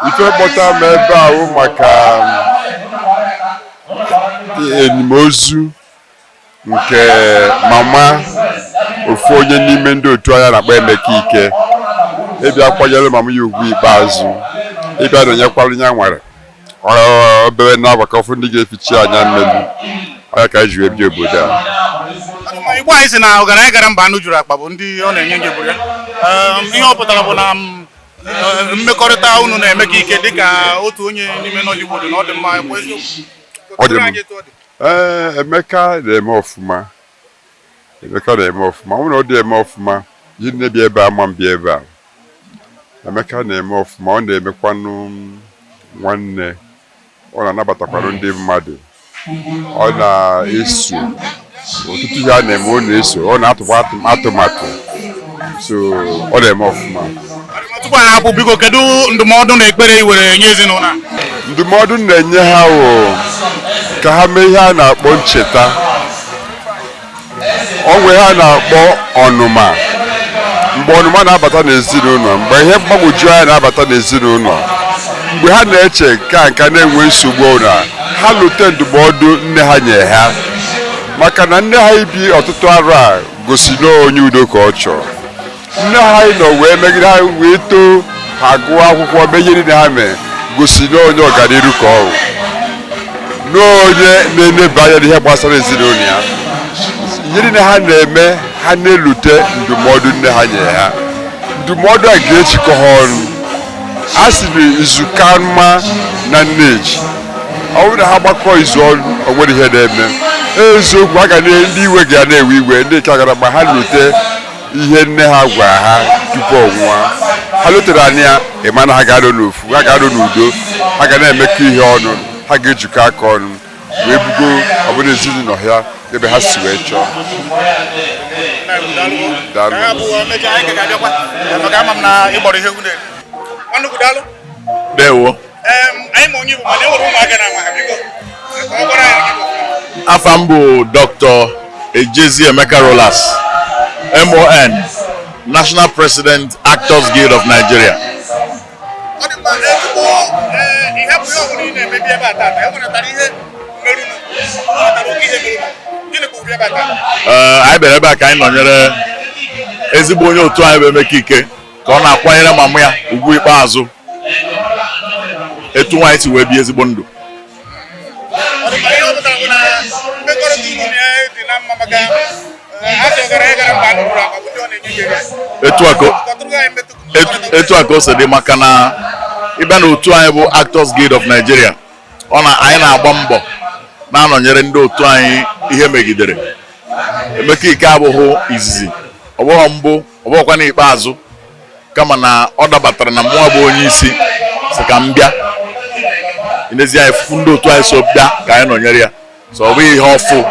Ife kpọta m ebe ahụ maka enimozu nke mama ofu onye n'ime ndị otu anya na-akpọ Emeka Ike. Ịbịa kwanyere mama ya ugwu ikpeazụ. Ịbịa na-enyekwara ya nwere obere n'agbakọ ofu ndị ga-efichi anya mmelu. Onye ka ji ebi obodo a. Igbo anyị si na ọgaranya gara mba anụ juru akpa bụ ndị ọ na-enye njem ya. Ihe ọ pụtara bụ na mmekọrịta unu na Emeka Ike dịka otu onye n'ime Nollywood na ọ dị mma ekwe eziokwu. Emeka na-eme ọfụma. Emeka na-eme ọfụma. Ọ na ọ dị eme ọfụma. Ji na-ebi ebe a ma mbịa ebe a. Emeka na-eme ọfụma. Ọ na-emekwanụ nwanne. Ọ na-anabatakwanụ ndị mmadụ. Ọ na-eso ọtụtụ ihe a na-eme ọ na-eso. Ọ na-atụkwa atụmatụ. So ọ na-eme ọfụma. Tupu anyị hapụ biko kedu ndụmọdụ na ekpere i were nye ezinụlọ a? Ndụmọdụ na-enye ha ka ha mee ihe a na-akpọ ncheta. Onwe ha na-akpọ ọnụma. Mgbe ọnụma na-abata n'ezinụlọ, mgbe ihe mgbagwoju anya na-abata n'ezinụlọ, mgbe ha na-eche nka na-enwe nsogbu na ha lute ndụmọdụ nne ha nye ha. Maka na nne ha ibi ọtụtụ arọ a gosi n'onye udo ka ọ chọrọ. Nne ha nọ wee megide ha wee too ha gụọ akwụkwọ mee ihe niile ha mee gosi n'onye ọganiru ka ọ n'onye na-eneba anya n'ihe gbasara ezinụlọ ya. Ihe niile ha na-eme ha na-elute ndụmọdụ nne ha nye ha. Ndụmọdụ a ga-echikọ ha ọnụ. A sị na izu ka mma na nneji. Ọ bụrụ na ha gbakọ izu ọnụ o nwere ihe na-eme. Eziokwu aga ndị iwe ga na-ewe iwe ndị ka gara mgbe ha lute ihe nne ha gwara ha tupu ọnwụnwa. Ha lutere anya ịma na ha ga-anọ n'ofu, ha ga-anọ n'udo, ha ga na-emekọ ihe ọnụ, ha ga-ejikọ aka ọnụ wee bugo ọbụla ezinụlọ ha ebe ha si wee chọọ. Dewo. Afa m bụ Dr. Ejezi Emeka Rolas, MON, National President Actors Guild of Nigeria. Anyị bịara ebe a ka anyị nọnyere ezigbo onye otu anyị bụ Emeka Ike ka ọ na-akwanyere mama ya ugwu ikpeazụ etu nwaanyị si wee bi ezigbo ndụ. Etu a ka o si dị maka na ịbịa n'otu anyị bụ Actors Guild of Nigeria, anyị na-agba mbọ na-anọnyere ndị otu anyị ihe megidere. Emeka Ike abụghị izizi, ọ bụghị mbụ, ọ bụghịkwa n'ikpeazụ, kama na ọ dabatara na mmụọ bụ onye isi si ka m bịa inezi anyị fụ ndị otu anyị so bịa ka anyị nọnyere ya. So ọ bụghị ihe ọfụ.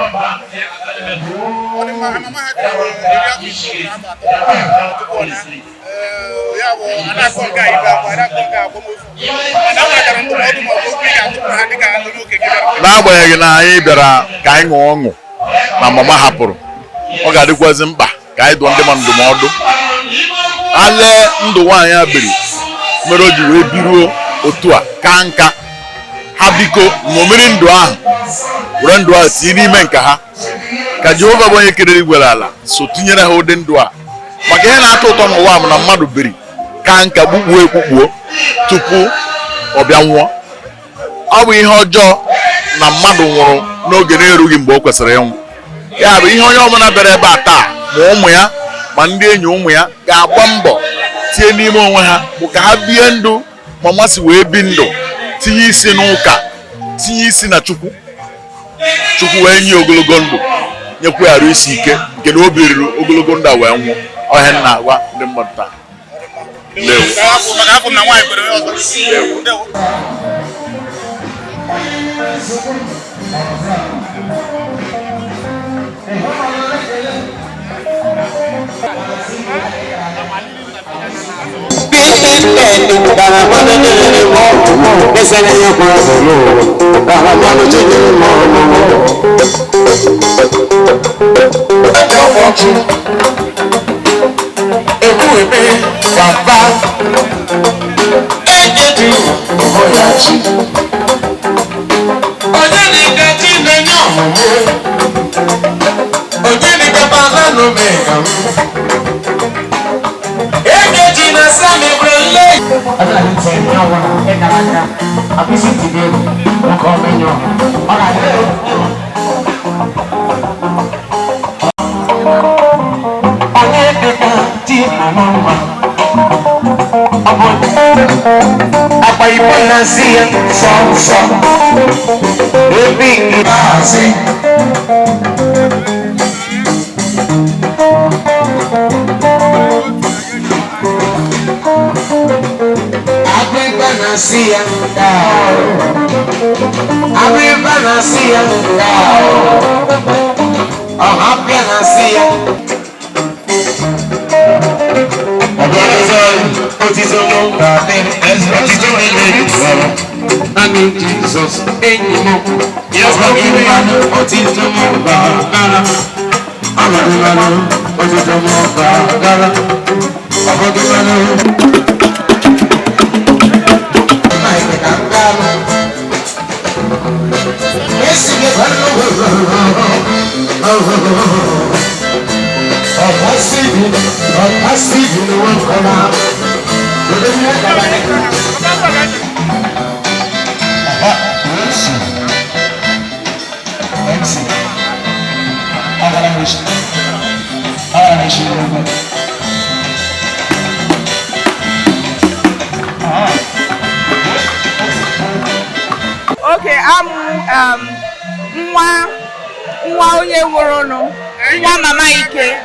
N'agbanyeghị na anyị bịara ka anyị ṅụọ ọṅụ na mama hapụrụ, ọ ga-adịkwazị mkpa ka anyị dụọ ndị mmadụ ndụmọdụ. Ale ndụ nwaanyị a biri mere o ji wee biruo otu a ka nka ha biko ṅomiri ndụ ahụ were ndụ ahụ tinye n'ime nke ha ka Jehova bụ onye kere igwe ala so tinyere ha ụdị ndụ a. Maka ihe na-atọ ụtọ n'ụwa bụ na mmadụ biri ka nka gbukpuo ekpukpuo tupu ọ bịa nwụọ. Ọ bụ ihe ọjọọ na mmadụ nwụrụ n'oge na-erughị mgbe o kwesịrị ịnwụ. Ya bụ ihe onye ọbụla bịara ebe a taa ma ụmụ ya ma ndị enyi ụmụ ya ga-agba mbọ tie n'ime onwe ha bụ ka ha bie ndụ ma masị wee bi ndụ, tinye isi n'ụka, tinye isi na Chukwu wee nye ogologo ndụ, nyekwa ya arụ isi ike nke na o biriri ogologo ndụ a wee nwụọ. Ọhịa nna agwa ndị mmadụ taa. Hey, Okay, I'm nwa onye nwụrụ nwa Mama Ike.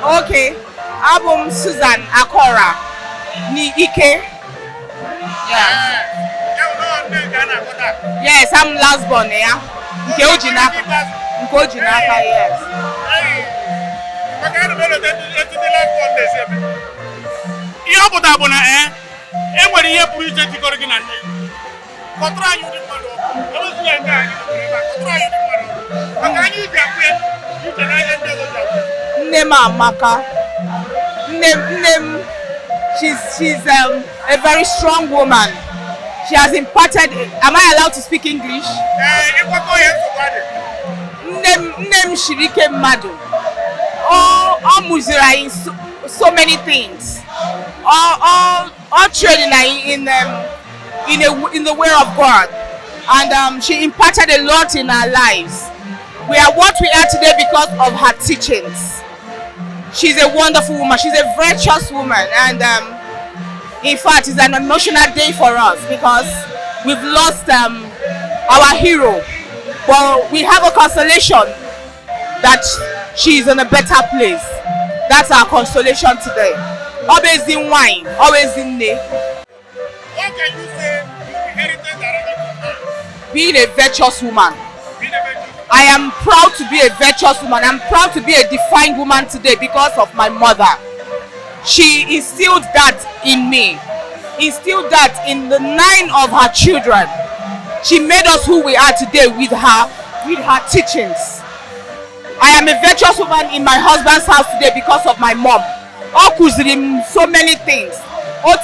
Okay, abụ Susan Akora ni Ike. Yeah. Yes, I'm last born, yeah. Nke o ji n'aka, yes. Ihe ọ pụtara bụ na e nwere ihe pụrụ iche jikọrọ gị na nne gị. Kọtụrụ anyị ụdị mmadụ ọ bụzi ya nke anyị kọtụrụ anyị ụdị mmadụ maka anyị ji akwụ ya iche na ihe ndị ọzọ ji akwụ. Nne m amaka. Nne m, she's a very strong woman. She has imparted. Am I allowed to speak English? Nne m shiri ike mmadụ. Ọ mụziri anyị so many things. All training in the way of God, and she imparted a lot in our lives. We are what we are today because of her teachings. She's a wonderful woman. She's a virtuous woman, and in fact, it's an emotional day for us because we've lost our hero. But we have a consolation that she's in a better place. That's our consolation today. Always in wine, always in day. What can you say you inherited directly from her? Being a virtuous woman. I am proud to be a virtuous woman. I'm proud to be a defined woman today because of my mother. She instilled that in me. Instilled that in the 9 of her children. She made us who we are today with her teachings. I am a virtuous woman in my husband's house today because of my mom. So many things. How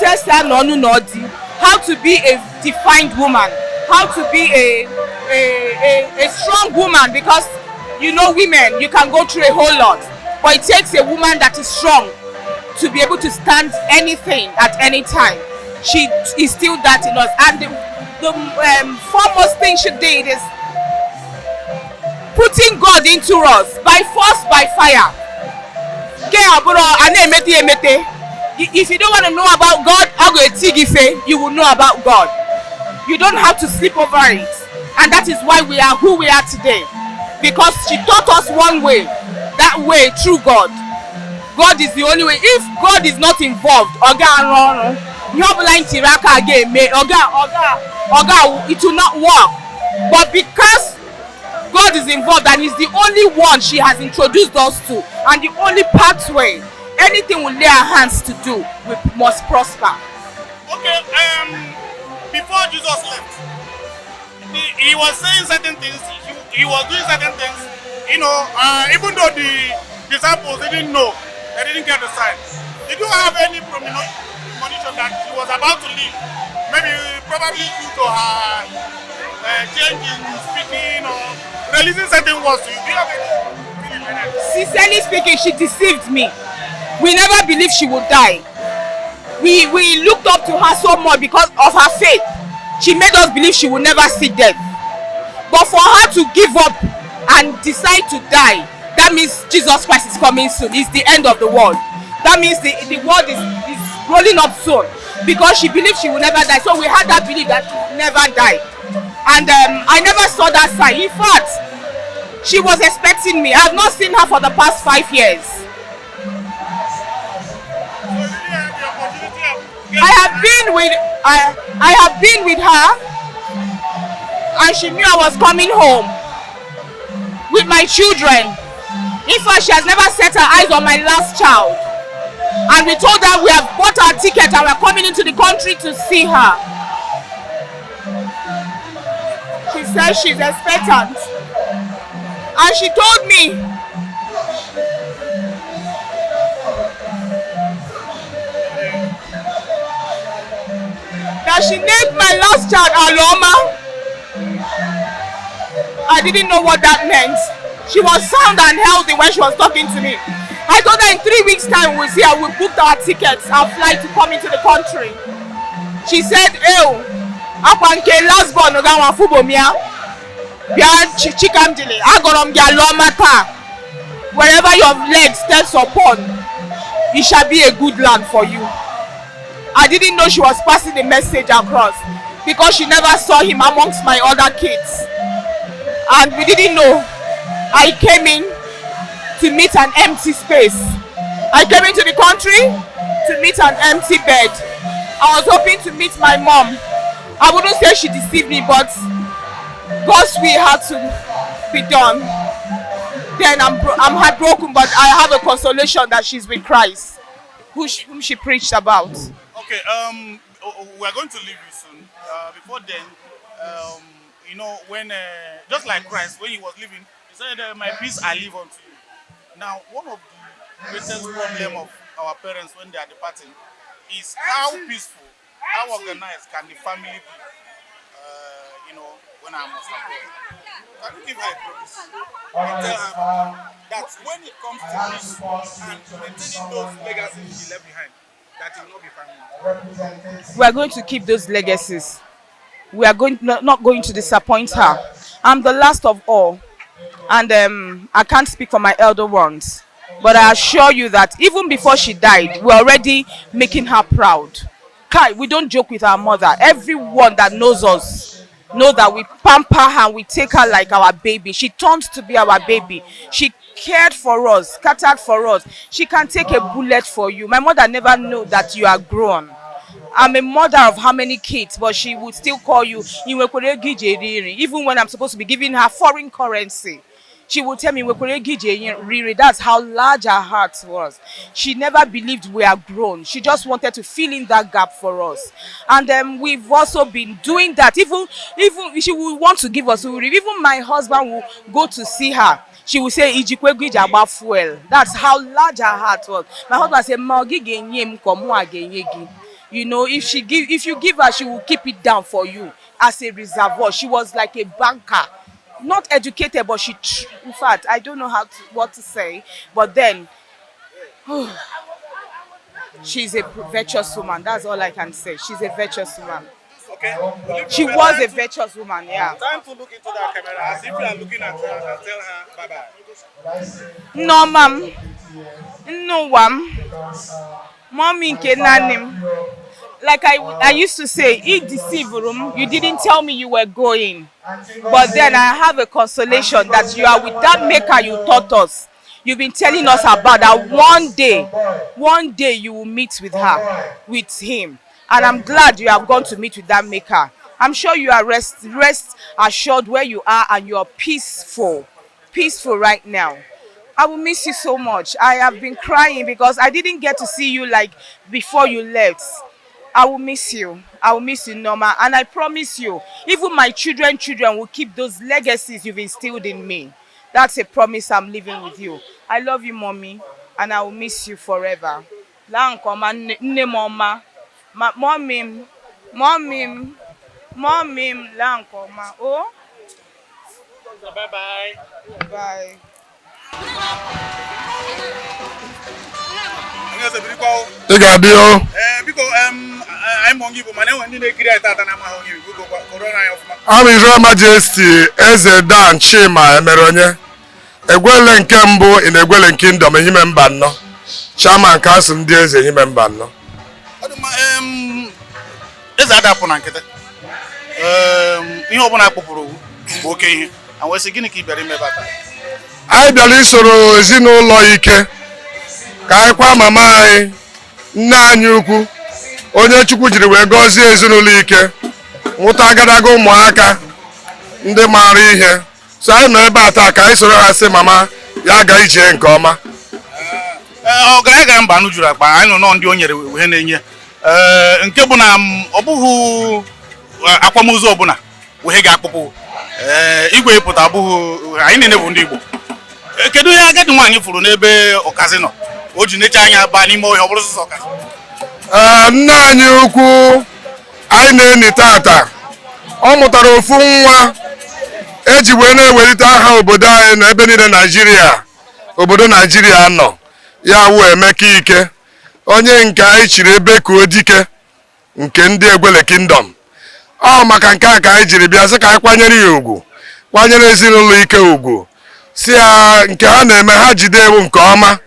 to be a defined woman. How to be a strong woman, because you know women, you can go through a whole lot. But it takes a woman that is strong to be able to stand anything at any time. She instilled that in us. And the foremost thing she did is putting God into us by force, by fire. If you don't want to know about God, you will know about God. You don't have to sleep over it. And that is why we are who we are today. Because she taught us one way, that way through God. God is the only way. If God is not involved, it will not work. But because God is involved and is the only one she has introduced us to, and the only pathway anything we lay our hands to do, we must prosper. Okay, before Jesus left, he was saying certain things, he was doing certain things, even though the disciples didn't know, they didn't get the sign. Did you have any premonition that she was about to leave? Maybe, probably due to her change in speaking or releasing certain words to you. Do you have any feeling like that? Sincerely speaking, she deceived me. We never believed she would die. We looked up to her so much because of her faith. She made us believe she would never see death. But for her to give up and decide to die, that means Jesus Christ is coming soon. It's the end of the world. That means the world is rolling up soon, because she believed she would never die. So we had that belief that she would never die. And I never saw that sign. In fact, she was expecting me. I have not seen her for the past 5 years. I have been with her, and she knew I was coming home with my children. In fact, she has never set her eyes on my last child. And we told her we have bought our ticket and we're coming into the country to see her. She said she's expectant. And she told me that she named my last child Aloma. I didn't know what that meant. She was sound and healthy when she was talking to me. I told her in 3 weeks' time we'll see her. We booked our tickets, our flight to come into the country. She said, "Ew, akwanke last born no gawa fubomia. Bia chikamdile. Agorom Aloma ta. Wherever your leg steps upon, it shall be a good land for you." I didn't know she was passing the message across because she never saw him amongst my other kids. And we didn't know. I came in to meet an empty space. I came into the country to meet an empty bed. I was hoping to meet my mom. I wouldn't say she deceived me, but God's will had to be done. Then I'm heartbroken, but I have a consolation that she's with Christ, whom she preached about. Okay, we are going to leave you soon. Before then, when just like Christ, when he was living, he said, "My peace I leave unto you." Now, one of the greatest problem of our parents when they are departing is how peaceful, how organized can the family be? When I must have gone. Can you give her a promise and tell her that when it comes to peace and maintaining those legacies she left behind, that it will not be family? We are going to keep those legacies. We are not going to disappoint her. I'm the last of all, and I can't speak for my elder ones, but I assure you that even before she died, we're already making her proud. Kai, we don't joke with our mother. Everyone that knows us know that we pamper her and we take her like our baby. She turned to be our baby. She cared for us, scattered for us. She can take a bullet for you. My mother never knew that you are grown. I'm a mother of how many kids, but she would still call you even when I'm supposed to be giving her foreign currency. She would tell me, that's how large her heart was. She never believed we are grown. She just wanted to fill in that gap for us. And we've also been doing that. Even she would want to give us, even my husband will go to see her. She will say, fuel. That's how large her heart was. My husband said, if you give her, she will keep it down for you as a reservoir. She was like a banker. Not educated, but in fact, I don't know what to say. But then, she's a virtuous woman. That's all I can say. She's a virtuous woman. Okay. She was a virtuous woman, yeah. Time to look into that camera as if you are looking at her and tell her bye-bye. No, ma'am. No, ma'am. Mommy, like I used to say, it deceived room. You didn't tell me you were going. But then I have a consolation that you are with that maker you taught us. You've been telling us about that one day you will meet with her, with him. And I'm glad you have gone to meet with that maker. I'm sure you are rest assured where you are and you are peaceful right now. I will miss you so much. I have been crying because I didn't get to see you like before you left. I will miss you. I will miss you, Norma. And I promise you, even my children will keep those legacies you've instilled in me. That's a promise I'm living with you. I love you, Mommy, and I will miss you forever. Mommy, Lankoma. Oh, Bye-bye. bye. Ị ga-adị o. Biko I'm on you, but I want to create that and I'm on you. Go corona of I'm His Royal Majesty Eze Dan Chima Emeronye. Egwele nke mbụ in Egwele Kingdom ehime mba anọ. Chairman Council ndị eze ehime mba anọ. Eze adapụ na nkịtị. Ihe ọbụla akpụpụrụ bụ oke ihe. Anwesị gịnị ka ị bịara ime bata? Anyị bịara isoro ezinụlọ ike ka anyị kwa mama anyị, nne anyị ukwu, onye Chukwu jiri wee gọzie ezinụlọ ike, nwụta agadaga ụmụaka ndị maara ihe. So anyị nọ ebe a taa ka anyị soro ha sị mama ya ga ije nke ọma. Ọgaranya mba anụ juru akpa anyị nọ ndị o nyere wee na-enye. Nke bụ na ọ bụghị akwamozu ọbụla wee ga-akpụpụ. Igwe pụta abụghị anyị niile bụ ndị Igbo. Kedu ihe agadi nwaanyị furu n'ebe ọkazi nọ? O ji necha anya baa n'ime ọhịa ọ bụrụ sọsọ ọkazi. Nne anyị ukwu anyị na-eni tata, ọ mụtara ofu nwa eji wee na-ewelite aha obodo anyị na ebe niile Naịjirịa, obodo Naịjirịa nọ, ya wụ Emeka Ike, onye nke anyị chiri ebe ka odike nke ndị Egwele Kingdom. Ọ maka nke a ka anyị jiri bịa sị ka anyị kwanyere ya ugwu, kwanyere ezinụlọ ike ugwu, si ya nke ha na-eme ha jide ewu nke ọma,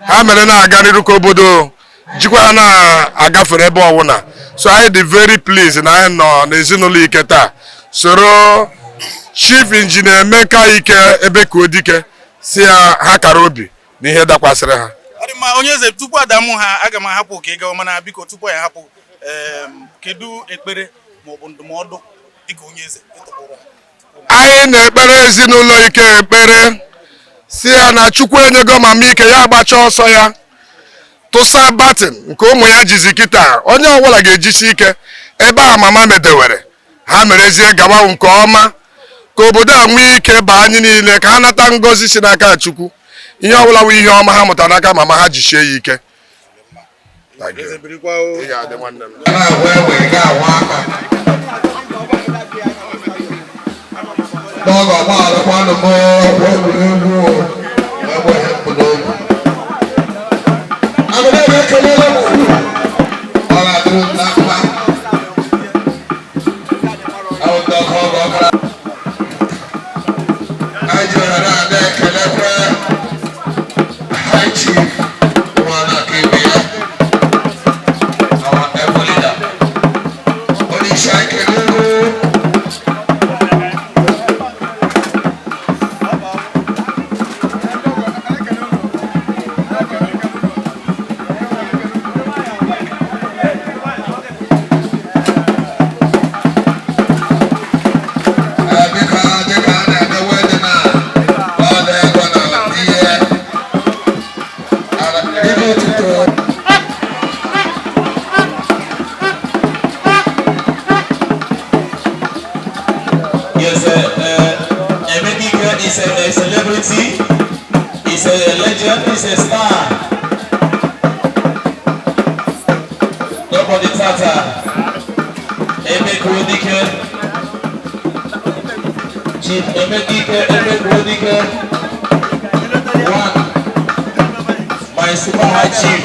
ha mere na-aga n'iru ka obodo jikwa ha na-agafere ebe ọwụna. So anyị dị very pleased na anyị nọ n'ezinụlọ ike taa soro Chief Engineer Emeka Ike ebe ka odike si ya ha kara obi n'ihe dakwasịrị ha. Ọ dị mma onye eze tupu adamụ ha aga m ahapụ ka ị gawa mana biko tupu ya hapụ kedu ekpere ma ọ bụ ndụmọdụ dịka onye eze anyị na-ekpere ezinụlọ ike ekpere si ya na Chukwu enyego mama ike ya agbacha ọsọ ya tụsa batin nke ụmụ ya jizi kịta onye ọbụla ga-ejisi ike ebe a mama medewere ha merezie gawa nke ọma ka obodo a nwee ike baa anyị niile ka ha nata ngọzi si n'aka Chukwu. Ihe ọbụla wụ ihe ọma ha mụtara n'aka mama ha jisie ya ike. a celebrity, he's a legend, he's a star. Nobody Tata, Emeka Ike, Chief Emeka Ike, one, my super high chief.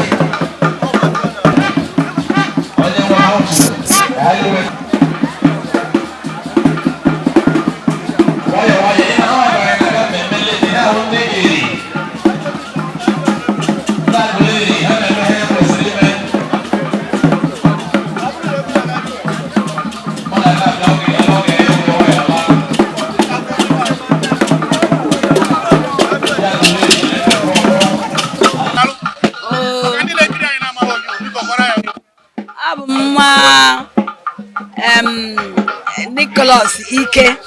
Nicholas Ike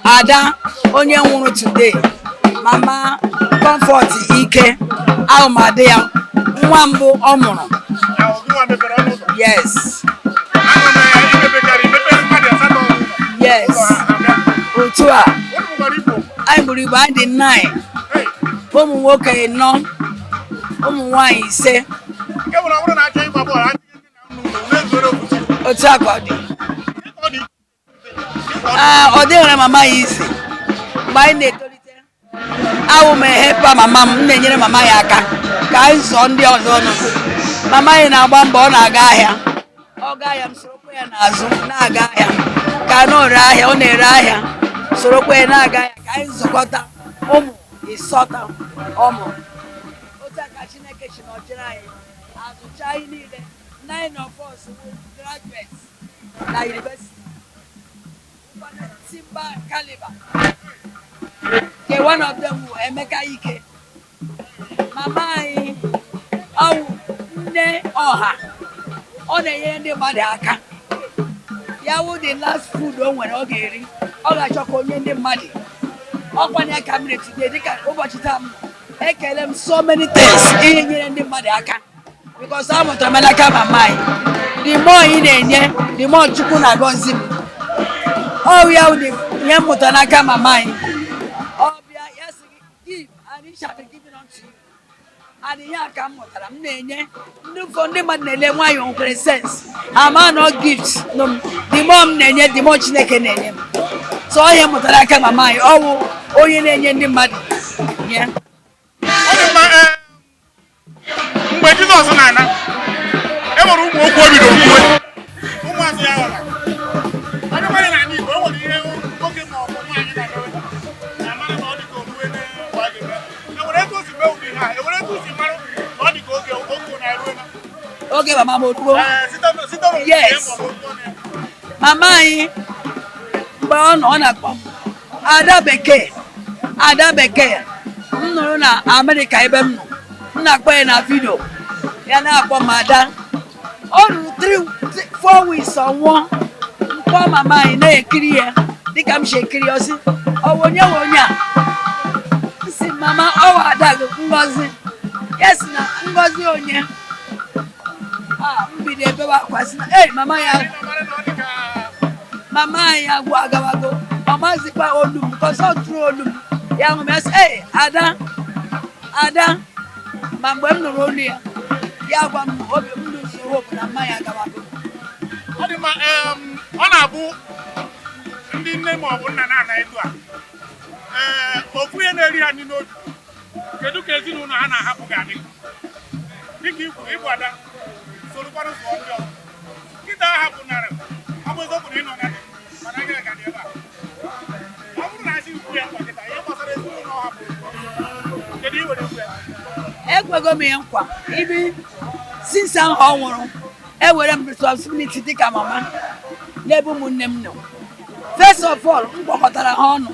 Ada onye nwụrụ today, Mama Comfort Ike ahụmadị ya nwa mbụ ọ mụrụ. Yes, Yes. Otua. I'm going to the 9. Ụmụ nwoke 4, ụmụ nwanyị 5. Otu a ka ọ dị. Ọ dịghịrị mama ya isi. Mgbe anyị na-etolite, awụ m ehepa mama m na-enyere mama ya aka ka anyị zụọ ndị ọzọ nọ. Mama ya na-agba mbọ, ọ na-aga ahịa. Ọ gaa ahịa m sorokwa ya n'azụ na-aga ahịa. Ka na ore ahịa, ọ na-ere ahịa. Sorokwa ya na-aga ahịa ka anyị zụkọta ụmụ ịsọta ọmụ. Otu a ka Chineke si nọchiri anyị. Azụcha anyị niile. 9 of us were graduates na university. Simba caliber. Okay, one of them was Emeka Ike. Mama anyị ọwụ nne ọha. Ọ na-enyere ndị mmadụ aka. Ya wụ the last food o nwere ọ ga-eri. Ọ ga-achọ ka onye ndị mmadụ. Ọkwanye aka mmiri today dịka ụbọchị taa m ekele m so many things ihe nyere ndị mmadụ aka. Because I'm not a manaka mama. The more in enye, the more Chukwu na-agọzi m. Oh yeah, the nye mutanaka mama. Oh yeah, yes, give and it shall be given unto you. And here come mutara m na-enye. Ndị ndị mmadụ na-ele nwayọ nwere sense. Ama no gifts. No, the more m na-enye, the more Chineke na-enye m. So ihe mutanaka mama. Oh, onye na-enye ndị mmadụ. Yeah. Mgbe Jizọs na-ana, e nwere ụmụ okwu obi n'okwu ụmụazụ ya ọla. Onye nwere na anyị Igbo, o nwere ihe nwoke ma ọ bụ nwaanyị na-emewe na-amara na ọ dị ka oruwe n'ụwa ga-eme. E nwere etu o si mee ụdị ha, e nwere etu o si mara na ọ dị ka oge na-eruwe na. Oge mama m oruo. Yes. Mama anyị mgbe ọ na-akpọ Ada Bekee m nụrụ na Amerịka ebe m nọ. Na-akpọ ya na vidio ya na-akpọ m Ada. Ọ ruru 4 weeks ọnwụọ mkpọ mama anyị na-ekiri ya dịka m si ekiri ya ọsị ọwụ onye a si mama ọwa Ada Ngozi ya si na Ngozi onye mbido ebewe akwa si na mama anyị agwụ agawago ọ mazikwa olu m because ọ tụrụ olu m ya hụ m ya sị Ada ma mgbe m nụrụ olu ya ya gwa m obi m n'usoro bụ na mmanya agawago. Ọ dị mma, ọ na-abụ ndị nne ma ọ bụ nna na-ana etu a ofu ihe na-eri ha ndị n'obi. Kedu ka ezinụlọ ha na-ahapụ ga-adị dịka ịbụ Ada sorokwanụ sụọ ndị ọzọ nkịta ha hapụnara ọ bụ eziokwu na ị nọ na dị mana gị ga-adị ebe a. Ọ bụrụ na asị ukwu ya nkịta ihe gbasara ezinụlọ ọ hapụrụ kedu i were ukwu ya? Ekwego m ya nkwa ibi since ahụ ọ nwụrụ ewere m responsibility dịka mama n'ebe ụmụnne m nọ. First of all, m kpọkọtara ha ọnụ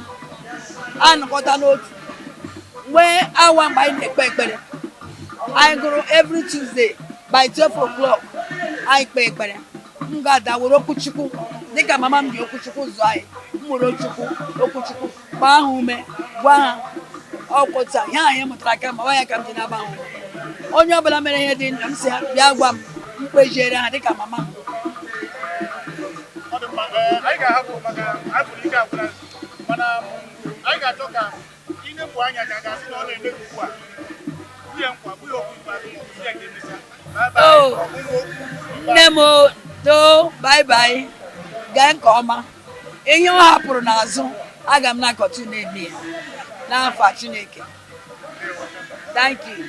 anọkọta n'otu nwee awa mgbe anyị na-ekpe ekpere. Anyị gụrụ every Tuesday by 12 o'clock anyị kpee ekpere. M ga-ada were okwuchukwu dịka mama m ji okwuchukwu zụọ anyị. M were okwuchukwu gbaa ha ume gwa ha ọkwụta ihe anyị mụtara aka ma ya ka m ji na-agba ahụ. Onye ọbụla mere ihe dị ndụ m si bịa gwa m mkpejiere ha dịka mama m. Anyị ga-ahapụ maka abụrụ ike agwụla mana anyị ga-achọ ka inepụ anya ka ga-asị na ọ na-eme ugbu a ihe nkwa bụ okwu ikpeazụ ihe ga-emesa. Nne m too bye gaa nke ọma. Ihe ọ hapụrụ n'azụ aga m na-akọtu na-eme ya n'afọ Chineke. Thank you.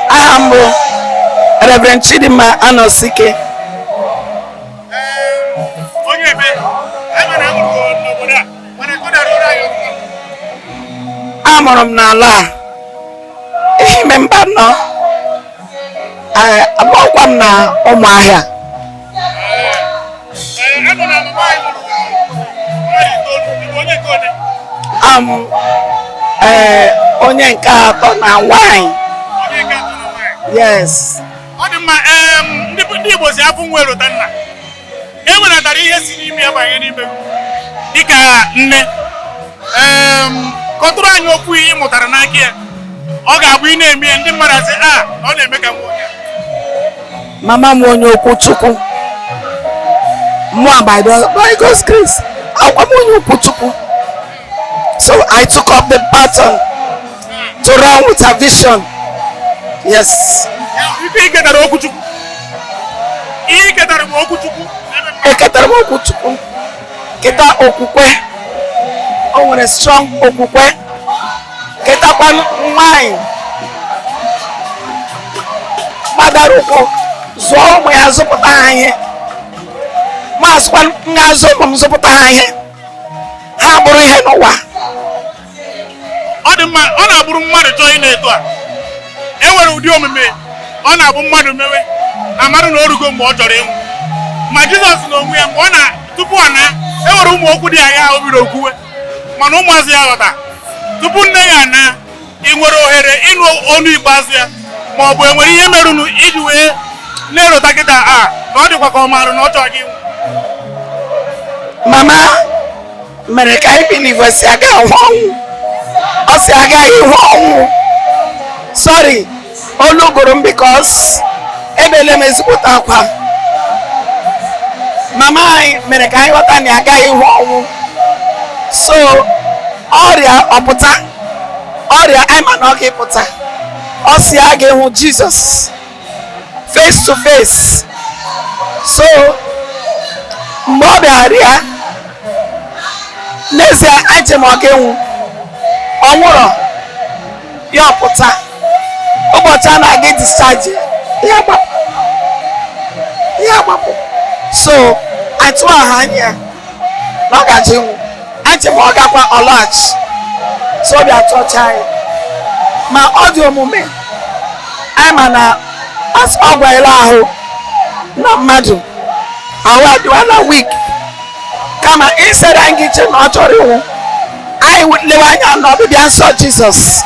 Aha m bụ Reverend Chidima Anosike. Amụrụ m n'ala a ime mba nọ Amụọkwa m na Ụmụahịa. Onye nke atọ na nwanyị. Yes. Ọ dị mma, ndị Igbo si afụ nwa erota nna. E welatara ihe si n'ime ya banye n'ime dịka nne. Kọtụrụ anyị okwu ihe mụtara n'aka ya. Ọ ga-abụ ị na-eme ya ndị mmadụ asị ọ na-eme ka nwa onye. Mama m onye okwu Chukwu. Mụ by God's grace. Akwa m onye okwu Chukwu. So I took up the baton to run with her vision. Yes. Iketara okwu Chukwu. Iketara m okwu Chukwu. Eketara m okwu Chukwu. Keta okwukwe. O nwere strong okwukwe. Ketakwa nwanyị. Gbadara ụkwụ zụọ ụmụ ya zụpụta ha ihe. Maazịkwa nga-azụ ụmụ m zụpụta ha ihe. Ha bụrụ ihe n'ụwa. Ọ dị mma, ọ na-abụrụ mmadụ chọọ ị na-eto a. E nwere ụdị omume ọ na-abụ mmadụ mewe amarụ na orugo mgbe ọ chọrọ ịnwụ. Ma Jizọs na onwe ya mgbe ọ na tupu ọ na e nwere ụmụ okwu dị anya o biri okwuwe mana ụmụazị ya ghọta tupu nne ya na ị nwere ohere ịnụ ọnụ ikpeazụ ya ma ọ bụ enwere ihe merụnụ iji wee na-erota kịta na ọ dịkwa ka ọ maara na ọ chọrọ gị ịnwụ. Mama mere ka anyị bilive si aga hụ ọnwụ. Ọ si agaghị hụ ọnwụ. Sorry, olu gụrụ m because ebele m ezigbote akwa. Mama anyị mere ka anyị ghọta na agaghị hụ ọnwụ. So ọrịa ọpụta, ọrịa anyị ma na ọ ga-epụta. Ọ si a ga-ehụ Jizọs face to face. So mgbe ọ bịara ya n'ezie anyị ma ọ ga-enwu ọ nwụrụ ya ọpụta ụbọchị a na-aga discharge ya gbapụ. So anyị tụọ aha anya na ọ gaje enwu anyị ma ọ gakwa ọlọghachi. So ọ bịa chọọchị anyị ma ọ dị omume anyị ma na ọ gwara ahụ na mmadụ ahụ adịwala weak kama instead anyị ga-eche na ọ chọrọ ịnwụ anyị lewe anya na ọbịbịa nsọ Jizọs.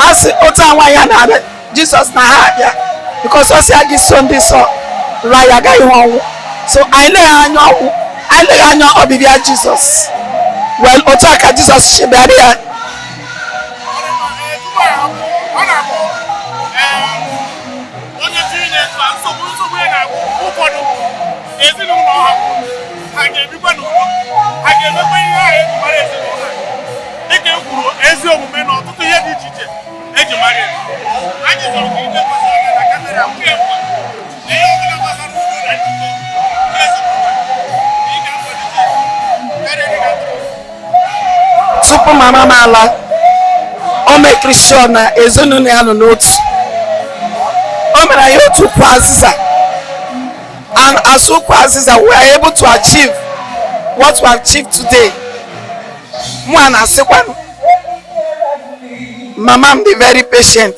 Asị otu nwaanyị ya na-abịa Jizọs na ha abịa because ọ sị ya gị so ndị nsọ ra ya agaghị hụ ọnwụ. So anyị legha anya ọnwụ, anyị legha anya ọbịbịa Jizọs. Well, otu a ka Jizọs chebere ya. Onye tiri na-etu nsogbu ya na ụfọdụ ezinụlọ ha ga-ebikwa n'udo, ha ga-emekwa ihe ahụ eji mara ezinụlọ dịka e kwuru ezi omume na ọtụtụ ihe dị iche iche eji mara ya. Anyị chọrọ ka ihe gbasara ya na kamera nwunye mkpa na ihe ọbụla gbasara udo na njikọ ezinụlọ ị ga-akwalite karịa dị ka tupu mama m ala o mekiri sure na ezinụlọ ya nọ n'otu. O mere anyị otu ukwu azịza, and as ukwu azịza we are able to achieve what we achieved today. Mụ a na-asịkwa mama m dị very patient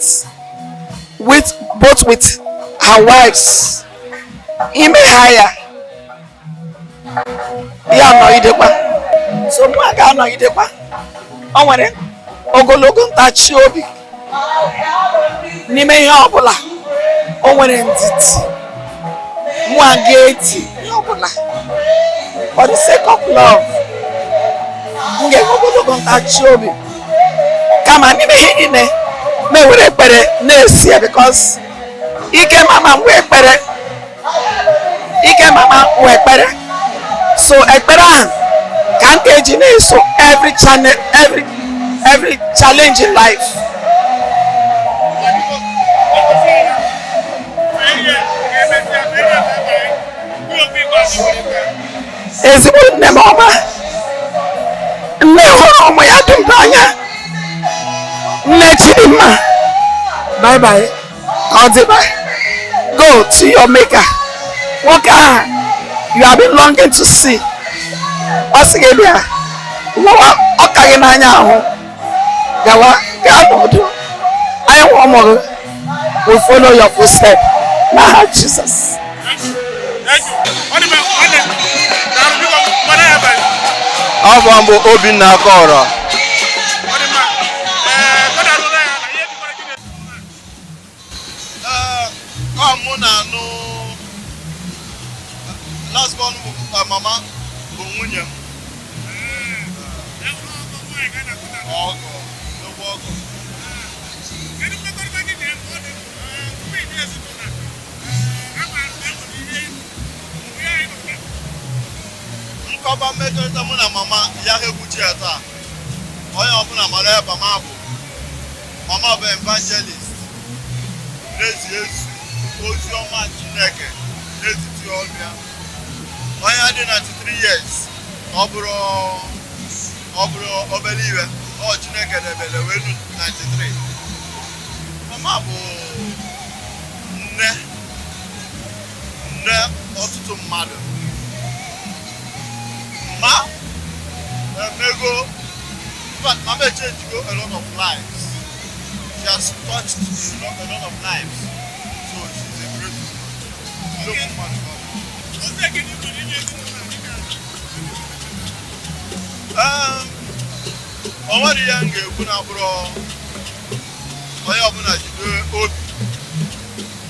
with both with her wives. Ime ha ya anọgidekwa, so mụ a ga-anọgidekwa. O nwere ogologo ntachi obi n'ime ihe ọbụla. O nwere ndidi mụ a ga-eti ihe ọbụla for the sake of love. M ga-enwe ogologo ntachi obi kama n'ime ihe niile m ewere ekpere na-esi ya because ike mama m wee ekpere. So ekpere ahụ ka m ga-eji na-eso every challenge in life. Ezigbo nne m ọma, nne hụrụ ụmụ ya dum n'anya, nne Chidimma, bye bye, ọ dịba, go to your maker. Nwoke ahụ you have been longing to see. Ọ sị gị bịa, lọwa ọka gị n'anya ahụ, gawa gaa n'ọdụ, anyị nwe ụmụ gị, will follow your footsteps. Now, Jesus. Abambo Obinna Kora. Last born mama bụ nwunye m. Nkọba mmekọrịta mụ na mama ya egwuchi ya taa. Onye ọbụla mara ebe mama bụ evangelist. N'ezi ezu ozi ọma Chineke n'etiti ọbịa. Onye dị 93 years ọ bụrụ obere iwe ọ Chineke debere wee 93. Mama bụ nne ọtụtụ mmadụ. Ma emego Mama changed a lot of lives. She has touched a lot of lives. So she's a great woman. Ọnwere ya ga-ekwu na bụrụ onye ọbụla jide obi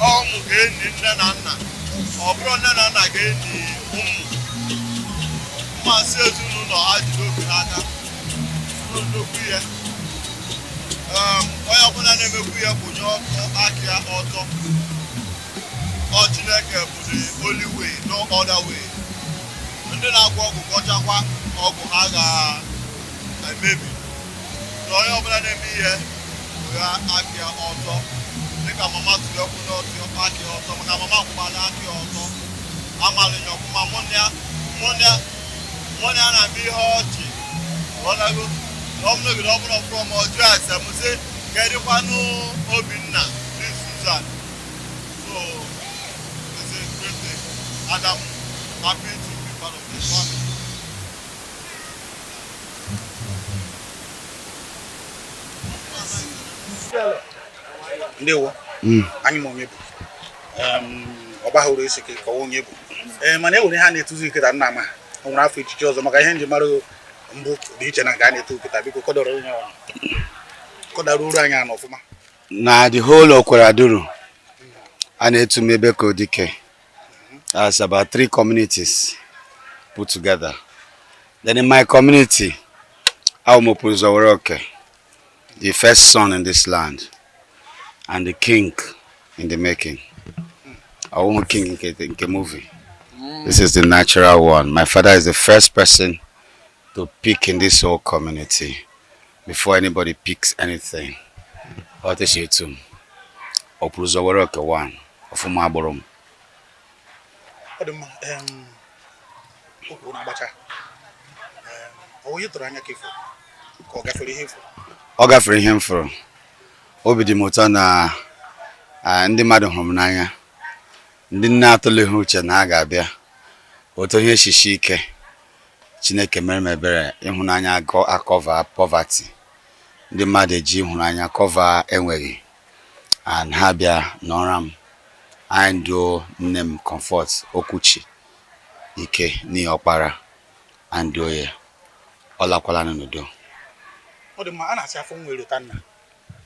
ọmụ ga-enyi nne na nna ọ bụrụ nne na nna ga-enyi ụmụ mmasị ezinụlọ ha jide obi n'aka n'okwu ya onye ọbụla na-emekwu ya bụ nye aka ya ọtọ ọ Chineke bụ the only way, no other way. Ndị na-agwọ ọgwụ gọchakwa ọgwụ ha ga-emebi onye ọbụla na-eme ihe ya aka ya ọtọ dịka mama tụrụ ọkụ n'otu aka ya ọtọ maka mama kwụgbala aka ya ọtọ amalịghị ọfụma mụ na ya na-eme ihe ọchị ọlago na ọbụnagide ọbụla ọfụrụ ma ọjụọ ase m sị kedịkwanụ Obinna dị Susan so it's a great thing and I'm happy to be part of this family. Ndewo anyị ma onye bụ ọgbahụrụ isi ka onye bụ mana enwere ha na-etuzi nkịta nna ma o nwere afọ echiche ọzọ maka ihe nji mara mbụ dị iche na nke a na-eto nkịta biko kọdara uru anyị anọ ọfụma Na the whole of Kwaraduru a na-etu m ebe ka Odike. That's about 3 communities put together. Then in my community, Awumopuzoweroke, the first son in this land, and the king in the making. Awumo king in the movie. This is the natural one. My father is the first person to pick in this whole community before anybody picks anything. What is you too? Opuzoweroke one of Umaborum. Ọ gafere ihe mfụrụ obi dị m ụtọ na ndị mmadụ hụrụ m n'anya ndị nne atụleghị uche na ha ga-abịa otu ihe shishi ike Chineke mere m ebere ịhụnanya akọva poverty ndị mmadụ eji ịhụnanya kọva enweghị and ha bịa n'ọra m anyị do nne m comfort okwuchi ike n'ihe ọkpara and oye ọlakwala n'udo. Ọ dị mma a na-asị afọ nwere tanna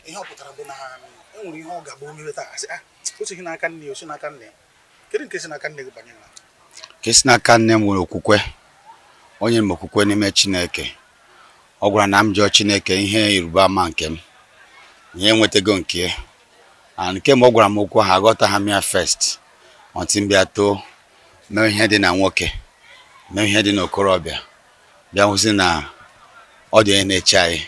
ihe ọ pụtara bụ na enwere ihe ọ ga-abụ omebe taa asị osighi n'aka nne osi n'aka nne kedu nke si n'aka nne gị banyere na ka si n'aka nne m nwere okwukwe onye m okwukwe n'ime Chineke ọ gwara na m jụọ Chineke ihe ịrụba ama nke m ihe enwetago nke nke m ọ gwara m okwu ha aghọta ha mia first until m bịa too mee ihe dị na nwoke mee ihe dị na okorobịa bịa hụzi na ọ dị na-eche anyị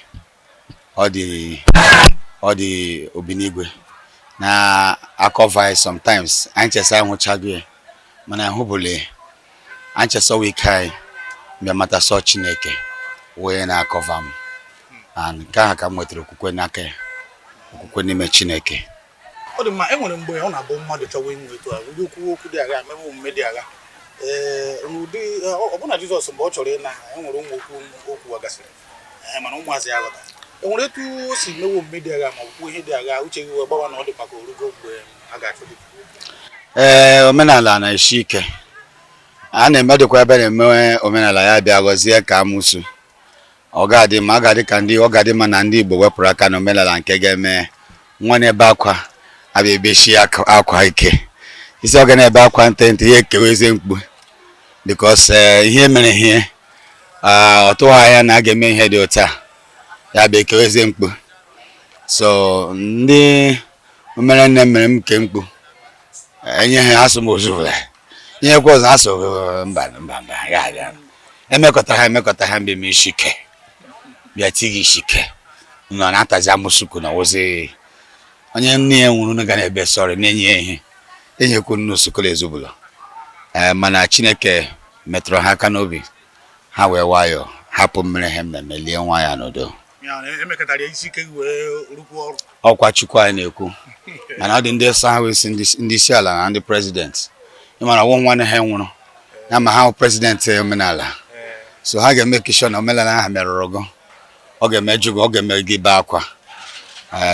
ọ dị obinigwe na akọva sometimes anyị chesa nwụchago ya mana ahụbụle anyị chesa wike anyị bịa mata sọ Chineke wee na akọva m and nke ahụ ka m nwetara okwukwe n'aka ya okwukwe n'ime Chineke. Ọ dị mma enwere mgbe ọ na-abụ mmadụ chọwa inwe etu a ụdị okwu dị agha mebe omume dị agha n'ụdị ọbụna Jizọs mgbe ọ chọrọ ịna enwere ụmụ okwu agasịrị mana ụmụazị ya ghọta enwere tu si mewo media ga ma okwu ihe dị aga uche gị wee gbawa na ọ dị maka orugo mgbe a ga-achụ gị. Omenala na-esi ike. A na-emedikwa ebe na-eme omenala ya bịa gọzie ka amụsụ. Ọ ga-adị ka ndị ọ ga-adị ma na ndị Igbo wepụrụ aka na omenala nke ga-eme nwa na-ebe akwa abịa ebeshi akwa ike. Isi ọ ga na-ebe akwa ntị ya ekeweze mkpu because ihe mere ihe ọ tụwa anya na a ga-eme ihe dị otu a ya bịa ekeweze mkpu. So ndị omere nne mere m nke mkpu enye ha asụmozu ihe kwa ọzọ asụ mba ya emekọta ha mgbe m ishike bịa tighi ishike nọ na-atazi amụsụkwu na ozi onye nne ya nwụrụ ga na-ebe sọrọ na-enye ihe enyekwu nnu sukulu ezubụlọ mana Chineke metụrụ ha aka n'obi ha wee nwayọọ hapụ mmiri ha mmemme lie nwa ya n'udo. Ọkwa Chukwu anyị na-ekwu mana ọ dị ndị so ha wee si ndị isi ala na ndị prezidenti ịmara ọnwụ nwanne ha nwụrụ ya ma ha prezidenti omenala so ha ga-eme kishọ na omenala ha merụrụ gụ ọ ga-emeju gị ọ ga-eme gị be akwa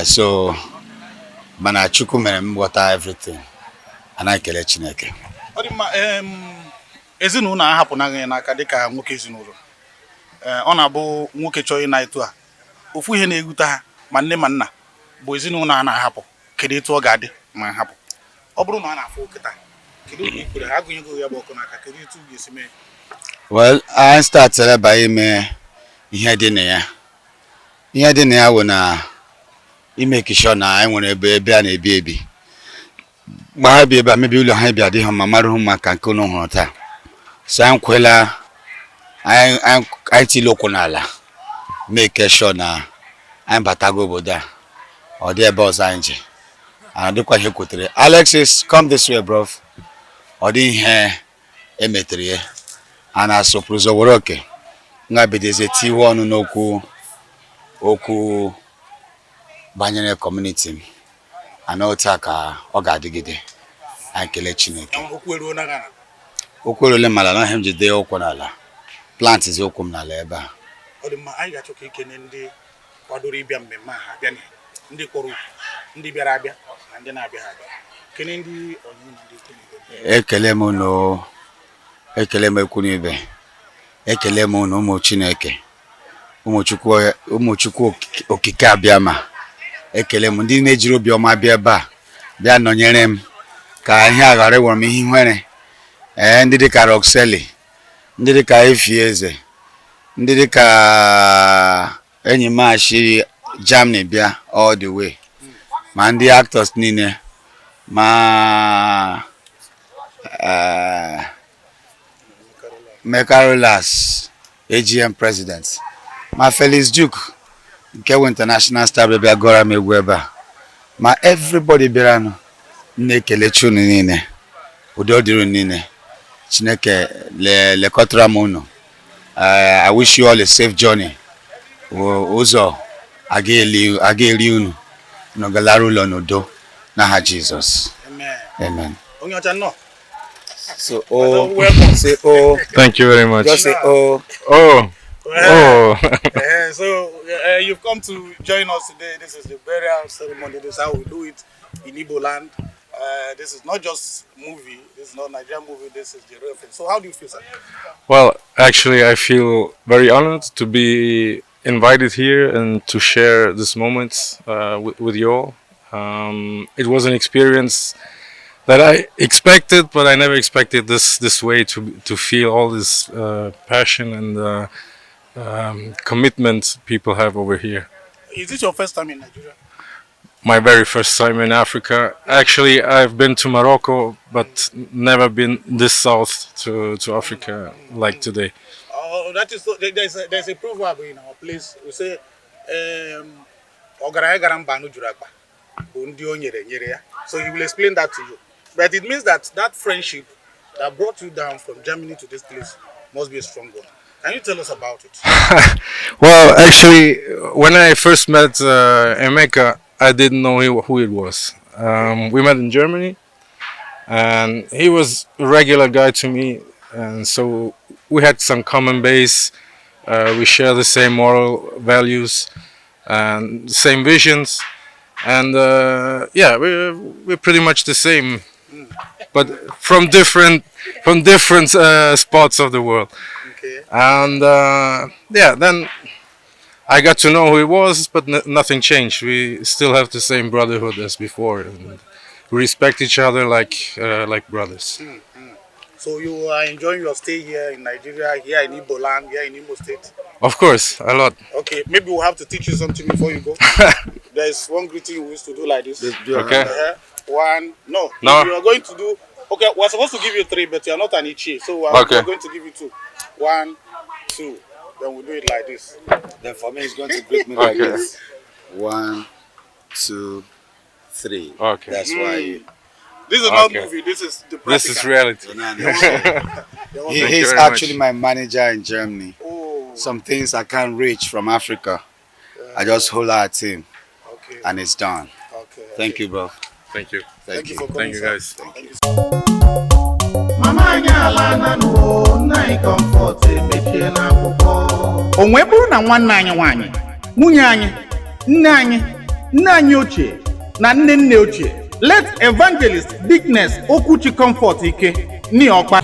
so mana Chukwu mere m ghọta everything ana ekele Chineke. Ọ dị mma ezinụlọ ahapụnaghị n'aka dịka nwoke ezinụlọ ọ na-abụ nwoke chọọ ịna etu a ofu ihe na-egute ha ma nne ma nna bụ ezinụlọ a na-ahapụ kedu etu ọ ga-adị ma hapụ ọ bụrụ na a na-afụ kịta kedu ihe ikwere ha agụnyego ya bụ ọkụ n'aka kedu etu ga-esi mee. Well, I started by ime ihe dị na ya wụ na imeki sure na anyị nwere ebe a na-ebi ebi mgbe ha bi ebe a mebi ụlọ ha bịa dị ha ma marụ maka nke ụlọ hụrụ taa so anyị kwela anyị tili ụkwụ n'ala make sure na anyị batago obodo a ọ dị ebe ọzọ anyị ji dịkwa ihe kwutere Alexis come this way bro ọ dị ihe emetere ya a na-asọpụrụ ụzọ were oke ngabidozie tiwe ọnụ n'okwu banyere community m ana otu a ka ọ ga-adịgide anyị kelee Chineke. Okwu erule mala na ihe m ji dee ụkwụ n'ala plant zi ụkwụ m n'ala ebe a. Ọ dị mma anyị ga-achọ ka ikene ndị kwadoro ịbịa mmemme a abịa ndị kpọrọ ndị bịara abịa na ndị na-abịa abịa kene ndị ekele m ekwu n'ibe ekele m unu ụmụ Chineke ụmụ Chukwu okike abịa ma ekele m ndị na-ejiri obiọma bịa ebe a bịa nọnyere m ka ihe a ghara ịwụrụ m ihe nwere ndị dịka Roxelli ndị dịka Efieze ndị dịka enyi m achị Germany bịa all the way ma ndị actors niile ma Mekarolas AGM president ma Felix Duke nke wụ international star bịa gọrọ m egwu ebe a ma everybody bịara nụ na-ekele chunu niile udo dịrị niile Chineke lekọtara m unu. I wish you all a safe journey. Ụzọ aga eri unu n'ogalara ụlọ n'udo n'aha Jesus. Amen. Onye ọcha nnọọ. So welcome. Say Thank you very much. Just say oh. So you've come to join us today. This is the burial ceremony. This is how we do it in Igbo land. This is not just movie. This is not Nigerian movie. This is the real thing. So how do you feel, sir? Well, actually, I feel very honored to be invited here and to share this moment with you all. It was an experience that I expected, but I never expected this way to feel all this passion and commitment people have over here. Is this your first time in Nigeria? My very first time in Africa. Actually, I've been to Morocco, but never been this south to Africa like today. Oh, that is so, there's a proverb in our place. We say, so he will explain that to you. But it means that friendship that brought you down from Germany to this place must be a strong one. Can you tell us about it? Well, actually, when I first met Emeka, I didn't know who it was. We met in Germany, and he was a regular guy to me, and so we had some common base. We share the same moral values, and same visions, and yeah, we're pretty much the same, but from different spots of the world. Okay. And yeah, then I got to know who he was, but nothing changed. We still have the same brotherhood as before, and we respect each other like brothers. So you are enjoying your stay here in Nigeria, here in Igbo land, here in Imo State? Of course, a lot. Okay, maybe we'll have to teach you something before you go. There's one greeting we used to do like this. Okay. One, no. No. You are going to do, okay, we're supposed to give you 3, but you're not an Ichi, so we're going to give you 2. 1, 2, then we'll do it like this. Then for me, he's going to greet me like this. 1, 2, 3. Okay. That's why you... This is not movie, this is the practical. This is reality. He's actually my manager in Germany. Some things I can't reach from Africa, I just hold our team, and it's done. Thank you, bro. Thank you. Thank you. Thank you, guys. Mama anyị ala na n'ụwa nna anyị comfort emechie n'akwụkwọ. O nwee bụrụ na nwanne anyị nwaanyị, nwunye anyị, nne anyị ochie na nne ochie, let evangelist Dickness Okwuchi Comfort Ike ni ọkpa.